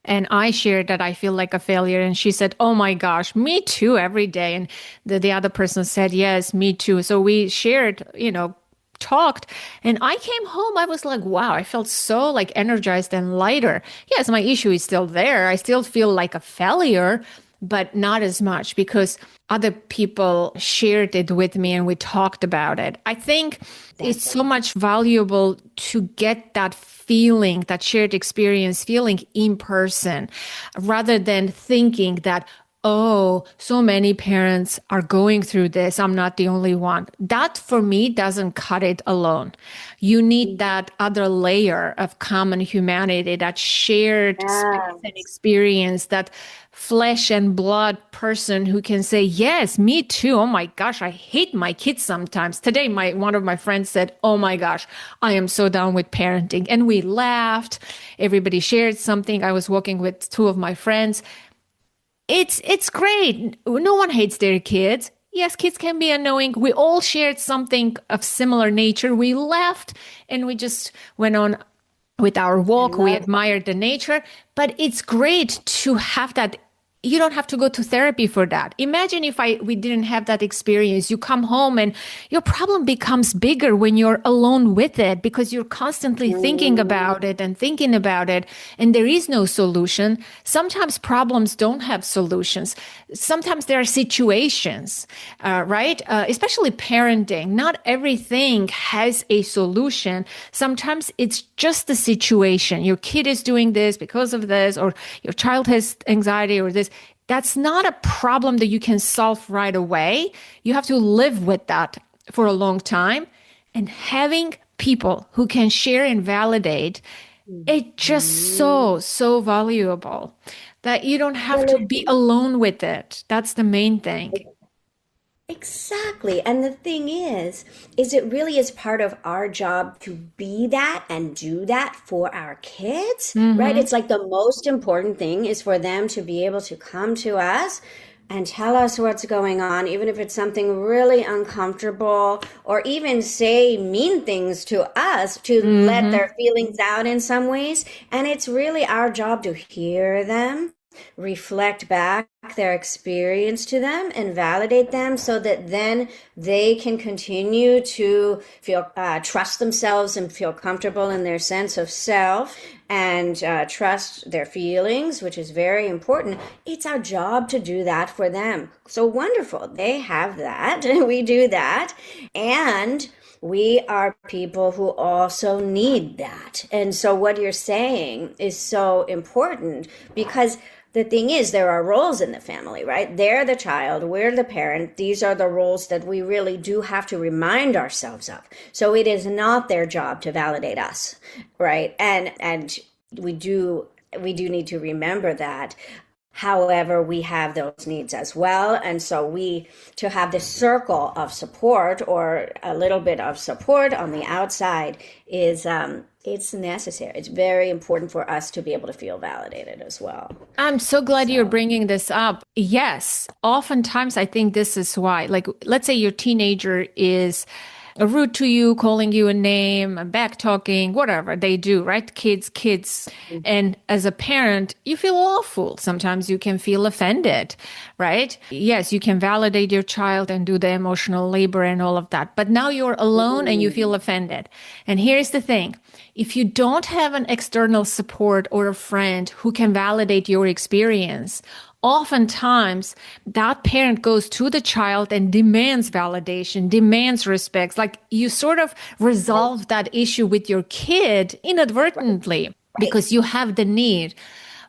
and I shared that I feel like a failure. And she said, "Oh my gosh, me too every day." And the other person said, "Yes, me too." So we shared, talked. And I came home, I was like, wow, I felt so like energized and lighter. Yes, my issue is still there. I still feel like a failure, but not as much because other people shared it with me and we talked about it. I think it's Exactly. so much valuable to get that feeling, that shared experience feeling in person, rather than thinking that, oh, so many parents are going through this. I'm not the only one. That for me doesn't cut it alone. You need that other layer of common humanity, that shared space and Yes. experience, that flesh and blood person who can say, yes, me too. Oh my gosh, I hate my kids sometimes. Today, one of my friends said, oh my gosh, I am so done with parenting. And we laughed. Everybody shared something. I was walking with two of my friends. It's great. No one hates their kids. Yes, kids can be annoying. We all shared something of similar nature. We laughed and we just went on with our I walk. We love admired the nature, but it's great to have that. You don't have to go to therapy for that. Imagine if we didn't have that experience. You come home and your problem becomes bigger when you're alone with it because you're constantly thinking mm, about it and thinking about it, and there is no solution. Sometimes problems don't have solutions. Sometimes there are situations, right? Especially parenting. Not everything has a solution. Sometimes it's just the situation. Your kid is doing this because of this, or your child has anxiety or this. That's not a problem that you can solve right away. You have to live with that for a long time. And having people who can share and validate, it's just mm. so valuable that you don't have Well, to be alone with it. That's the main thing. exactly. And the thing is it really is part of our job to be that and do that for our kids, right? Mm-hmm. It's like the most important thing is for them to be able to come to us and tell us what's going on, even if it's something really uncomfortable, or even say mean things to us to let Mm-hmm. their feelings out in some ways. And it's really our job to hear them, reflect back their experience to them and validate them so that then they can continue to feel trust themselves and feel comfortable in their sense of self and trust their feelings, which is very important. It's our job to do that for them. So wonderful, they have that. We do that, and we are people who also need that. And so what you're saying is so important, because the thing is, there are roles in the family, right? They're the child, we're the parent. These are the roles that we really do have to remind ourselves of. So it is not their job to validate us, right? And we do need to remember that. However, we have those needs as well. And so to have this circle of support, or a little bit of support on the outside, it's necessary. It's very important for us to be able to feel validated as well. I'm so glad you're So, bringing this up. Yes, oftentimes I think this is why. Like, let's say your teenager is rude to you, calling you a name, back talking, whatever they do, right? Kids. And as a parent, you feel awful. Sometimes you can feel offended, right? Yes, you can validate your child and do the emotional labor and all of that. But now you're alone and you feel mm, offended. And here's the thing. If you don't have an external support or a friend who can validate your experience, oftentimes that parent goes to the child and demands validation, demands respect. Like you sort of resolve that issue with your kid inadvertently right. because you have the need.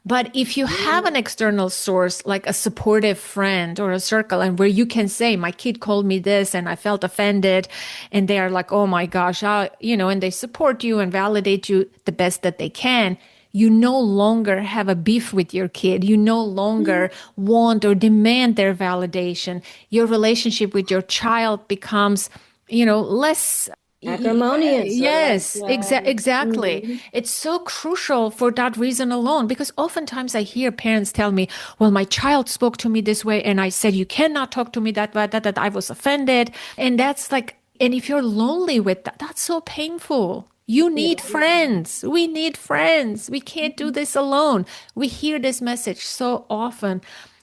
But if you have an external source, like a supportive friend or a circle, and where you can say, my kid called me this and I felt offended, and they are like, oh my gosh, and they support you and validate you the best that they can, you no longer have a beef with your kid. You no longer want or demand their validation. Your relationship with your child becomes, less. Acrimonious or less. Yes, exactly. Mhm. It's so crucial for that reason alone, because oftentimes I hear parents tell me, well, my child spoke to me this way, and I said, you cannot talk to me that way, that I was offended. And that's like, and if you're lonely with that, that's so painful. You It need friends. We need friends. We can't do this alone. We hear this message so often,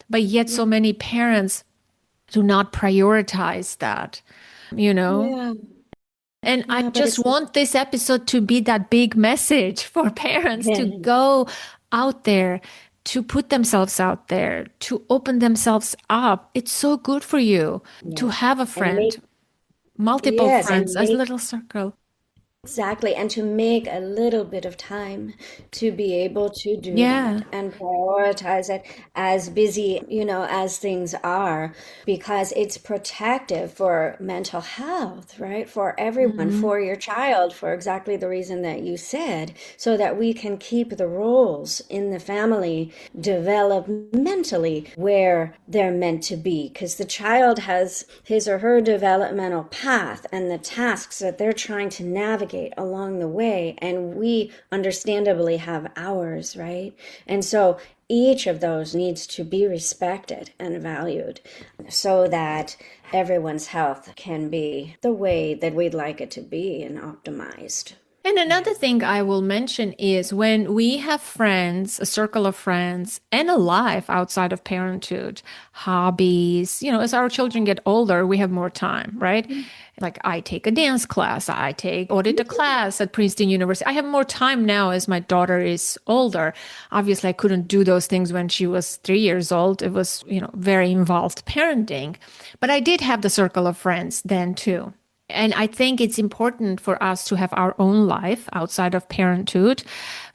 but yet is. so many parents do not prioritize that, you know? Yeah. And I Yeah, but just it's want this episode to be that big message for parents to go out there, to put themselves out there, to open themselves up. It's so good for you to yes, have a and friend, make multiple yes, friends, and a make little circle. exactly, and to make a little bit of time to be able to do that Yeah. and prioritize it as busy, as things are, because it's protective for mental health, right? For everyone, Mhm. for your child, for exactly the reason that you said, so that we can keep the roles in the family developmentally where they're meant to be, because the child has his or her developmental path and the tasks that they're trying to navigate along the way, and we understandably have ours, right? And so each of those needs to be respected and valued so that everyone's health can be the way that we'd like it to be and optimized. And another thing I will mention is when we have friends, a circle of friends, and a life outside of parenthood, hobbies, as our children get older, we have more time, right? Like I take a dance class, I take audit a class at Princeton University. I have more time now as my daughter is older. Obviously, I couldn't do those things when she was 3 years old. It was, very involved parenting. But I did have the circle of friends then too. And I think it's important for us to have our own life outside of parenthood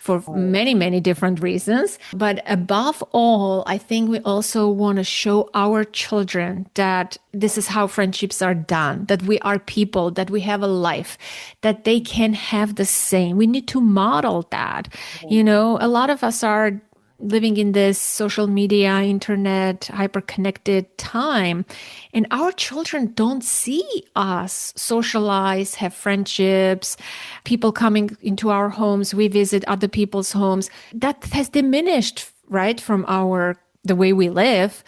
for many, many different reasons. But above all, I think we also want to show our children that this is how friendships are done, that we are people, that we have a life, that they can have the same. We need to model that. A lot of us are living in this social media, internet, hyper connected time. And our children don't see us socialize, have friendships, people coming into our homes. We visit other people's homes. That has diminished, right, from the way we live.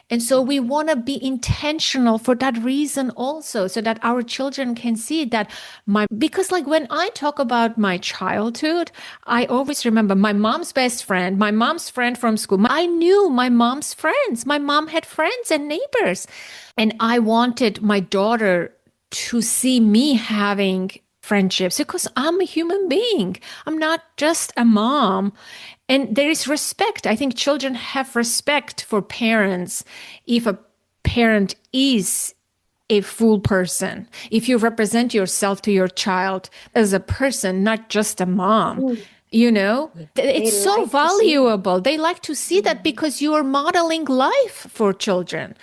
And so we want to be intentional for that reason also, so that our children can see that because like when I talk about my childhood, I always remember my mom's best friend, my mom's friend from school. I knew my mom's friends. My mom had friends and neighbors. And I wanted my daughter to see me having friendships because I'm a human being. I'm not just a mom. And there is respect. I think children have respect for parents if a parent is a full person. If you represent yourself to your child as a person, not just a mom, it's They so like to see that. valuable. They like to see that because you are modeling life for children.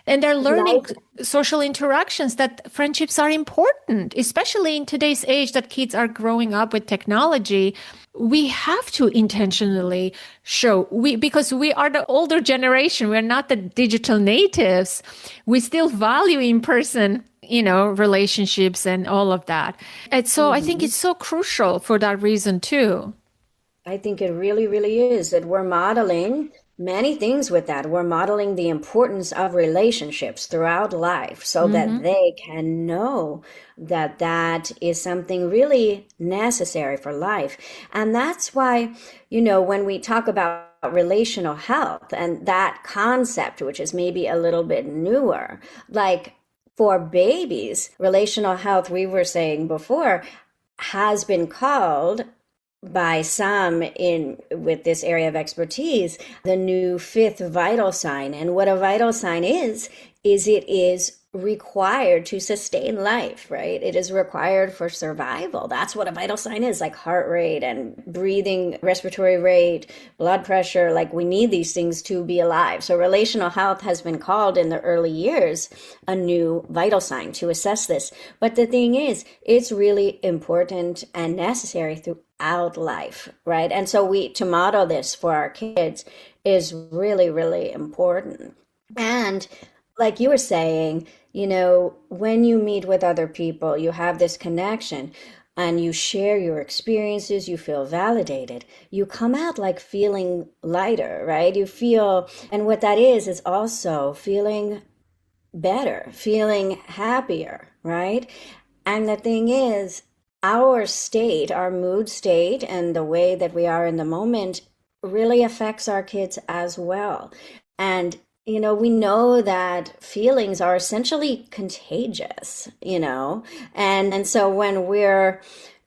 And they're learning Life, social interactions, that friendships are important, especially in today's age that kids are growing up with technology. We have to intentionally show because we are the older generation. We're not the digital natives. We still value in person, relationships and all of that. And so I think it's so crucial for that reason too. I think it really, really is that we're modeling many things with that. We're modeling the importance of relationships throughout life so that Hmm. they can know that that is something really necessary for life. And that's why, when we talk about relational health and that concept, which is maybe a little bit newer, like for babies, relational health, we were saying before, has been called by some in with this area of expertise the new fifth vital sign. And what a vital sign is it is required to sustain life, right? It is required for survival. That's what a vital sign is, like heart rate and breathing, respiratory rate, blood pressure. Like we need these things to be alive. So relational health has been called in the early years a new vital sign to assess this. But the thing is, it's really important and necessary throughout life, right? And so to model this for our kids is really, really important. And like you were saying, when you meet with other people, you have this connection and you share your experiences, you feel validated. You come out like feeling lighter, right? You feel, and what that is also feeling better, feeling happier, right? And the thing is, our state, our mood state, and the way that we are in the moment really affects our kids as well. And We know that feelings are essentially contagious, and so when we're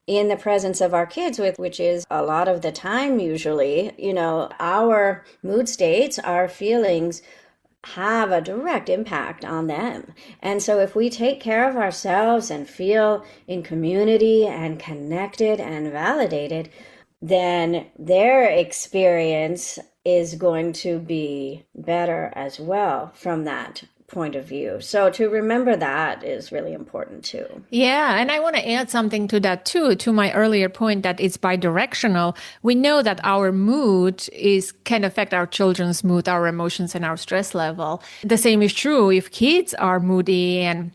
in the presence of our kids, which is a lot of the time usually, our mood states, our feelings have a direct impact on them. And so if we take care of ourselves and feel in community and connected and validated, then their experience is going to be better as well from that point of view. So to remember that is really important too. Yeah, and I want to add something to that too, to my earlier point that it's bidirectional. We know that our mood can affect our children's mood, our emotions, and our stress level. The same is true if kids are moody and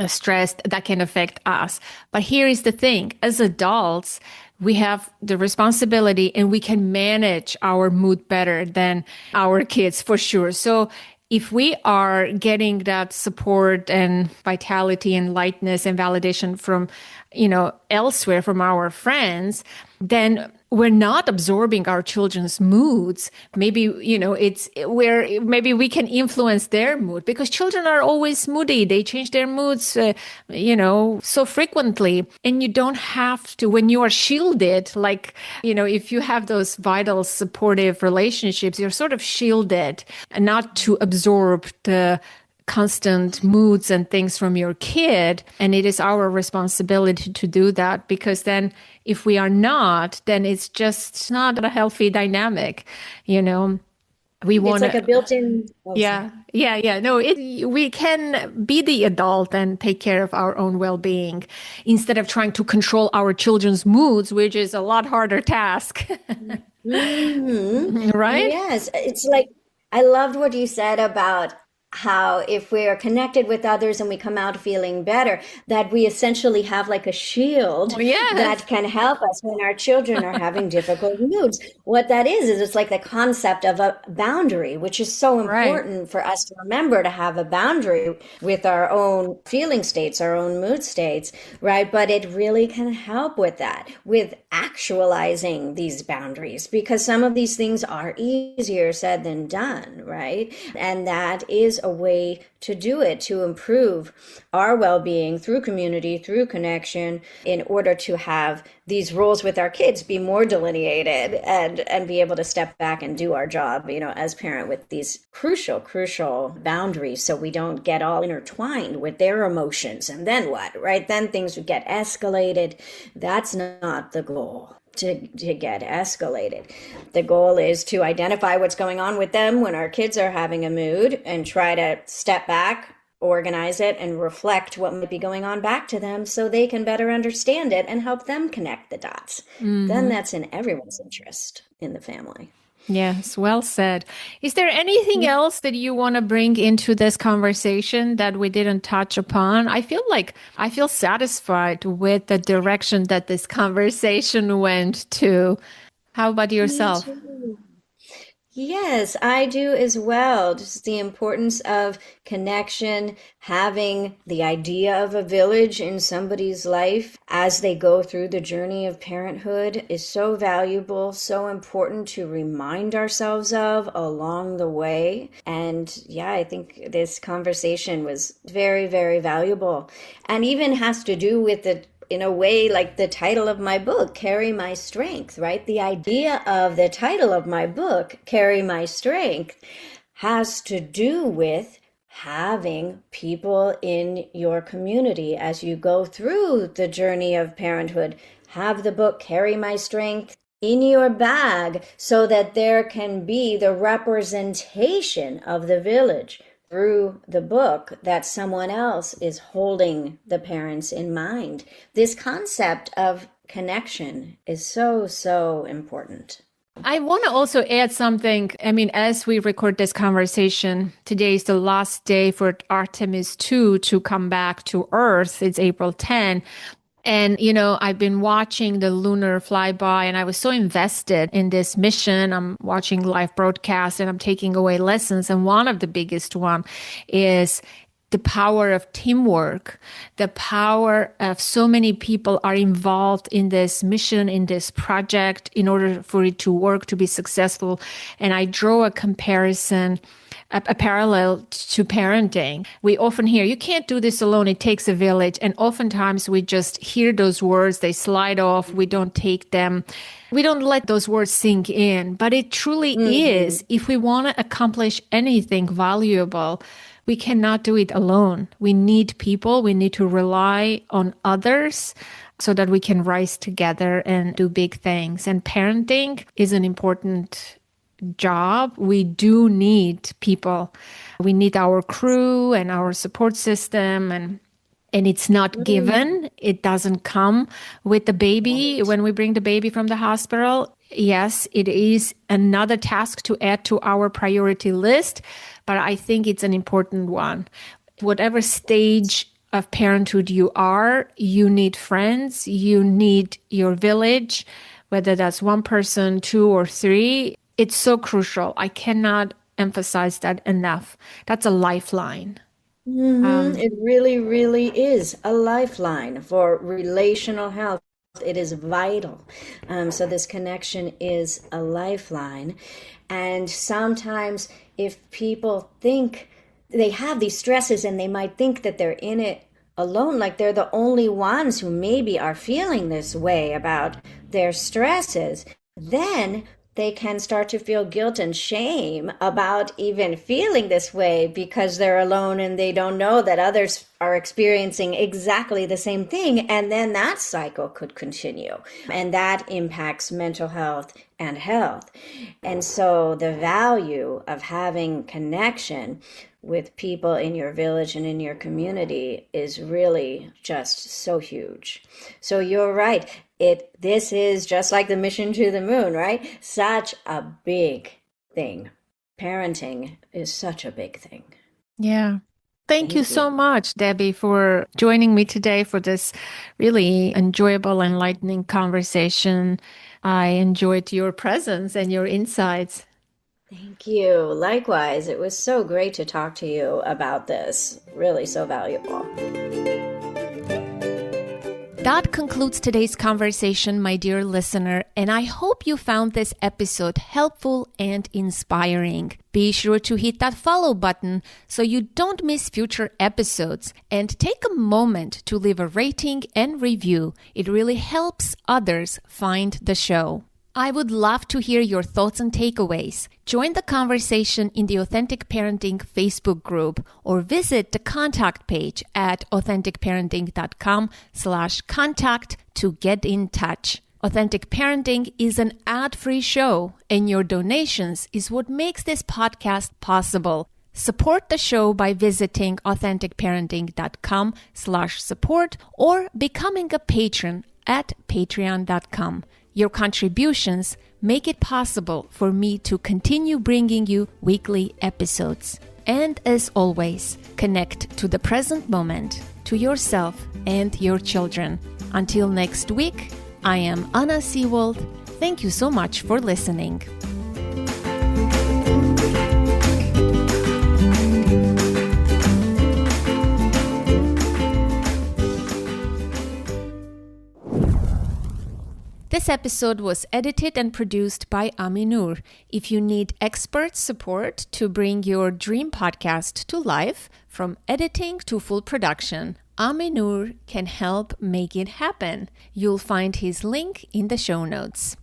stressed, that can affect us. But here is the thing, as adults, we have the responsibility and we can manage our mood better than our kids for sure. So if we are getting that support and vitality and lightness and validation from, elsewhere from our friends, then we're not absorbing our children's moods. Maybe, maybe we can influence their mood because children are always moody. They change their moods, so frequently. And you don't have to, when you are shielded, like, if you have those vital supportive relationships, you're sort of shielded not to absorb the constant moods and things from your kid. And it is our responsibility to do that, because then if we are not, then it's just not a healthy dynamic, We want It's like a built-in. Yeah. No, we can be the adult and take care of our own well-being instead of trying to control our children's moods, which is a lot harder task. Right? Yes. It's like, I loved what you said about how if we are connected with others and we come out feeling better, that we essentially have like a shield that can help us when our children are having difficult moods. What that is it's like the concept of a boundary, which is so important for us to remember, to have a boundary with our own feeling states, our own mood states, right? But it really can help with that, with actualizing these boundaries, because some of these things are easier said than done, right? And that is a way to do it, to improve our well-being through community, through connection, in order to have these roles with our kids be more delineated and be able to step back and do our job, as parent, with these crucial boundaries, so we don't get all intertwined with their emotions. And then what, right? Then things would get escalated. That's not the goal. To get escalated. The goal is to identify what's going on with them when our kids are having a mood and try to step back, organize it, and reflect what might be going on back to them so they can better understand it and help them connect the dots. Then that's in everyone's interest in the family. Yes, well said. Is there anything else that you want to bring into this conversation that we didn't touch upon? I feel satisfied with the direction that this conversation went to. How about yourself? Me too. Yes, I do as well. Just the importance of connection, having the idea of a village in somebody's life as they go through the journey of parenthood is so valuable, so important to remind ourselves of along the way. And yeah, I think this conversation was very, very valuable, and even has to do with in a way, like the title of my book, Carry My Strength, right? The idea of the title of my book, Carry My Strength, has to do with having people in your community as you go through the journey of parenthood. Have the book, Carry My Strength, in your bag so that there can be the representation of the village through the book, that someone else is holding the parents in mind. This concept of connection is so, so important. I want to also add something. I mean, as we record this conversation, today is the last day for Artemis 2 to come back to Earth. It's April 10. And, I've been watching the lunar flyby and I was so invested in this mission. I'm watching live broadcasts and I'm taking away lessons. And one of the biggest one is the power of teamwork, the power of so many people are involved in this mission, in this project, in order for it to work, to be successful. And I draw a comparison a parallel to parenting. We often hear, you can't do this alone, it takes a village. And oftentimes we just hear those words, they slide off, we don't take them. We don't let those words sink in. But it truly is, if we want to accomplish anything valuable, we cannot do it alone. We need people. We need to rely on others so that we can rise together and do big things. And parenting is an important job. We do need people. We need our crew and our support system, and it's not given. It doesn't come with the baby. When we bring the baby from the hospital, yes, it is another task to add to our priority list, but I think it's an important one. Whatever stage of parenthood you are, you need friends, you need your village, whether that's one person, two or three. It's so crucial. I cannot emphasize that enough. That's a lifeline. It really, really is a lifeline for relational health. It is vital. So this connection is a lifeline. And sometimes if people think they have these stresses and they might think that they're in it alone, like they're the only ones who maybe are feeling this way about their stresses, then they can start to feel guilt and shame about even feeling this way because they're alone and they don't know that others are experiencing exactly the same thing. And then that cycle could continue. And that impacts mental health and health. And so the value of having connection with people in your village and in your community is really just so huge. So you're right. This is just like the mission to the moon, right? Such a big thing. Parenting is such a big thing. Yeah. Thank you so much, Debbie, for joining me today for this really enjoyable, enlightening conversation. I enjoyed your presence and your insights. Thank you. Likewise, it was so great to talk to you about this. Really so valuable. That concludes today's conversation, my dear listener, and I hope you found this episode helpful and inspiring. Be sure to hit that follow button so you don't miss future episodes, and take a moment to leave a rating and review. It really helps others find the show. I would love to hear your thoughts and takeaways. Join the conversation in the Authentic Parenting Facebook group or visit the contact page at authenticparenting.com/contact to get in touch. Authentic Parenting is an ad-free show, and your donations is what makes this podcast possible. Support the show by visiting authenticparenting.com/support or becoming a patron at patreon.com. Your contributions make it possible for me to continue bringing you weekly episodes. And as always, connect to the present moment, to yourself and your children. Until next week, I am Anna Seawold. Thank you so much for listening. This episode was edited and produced by Aminur. If you need expert support to bring your dream podcast to life, from editing to full production, Aminur can help make it happen. You'll find his link in the show notes.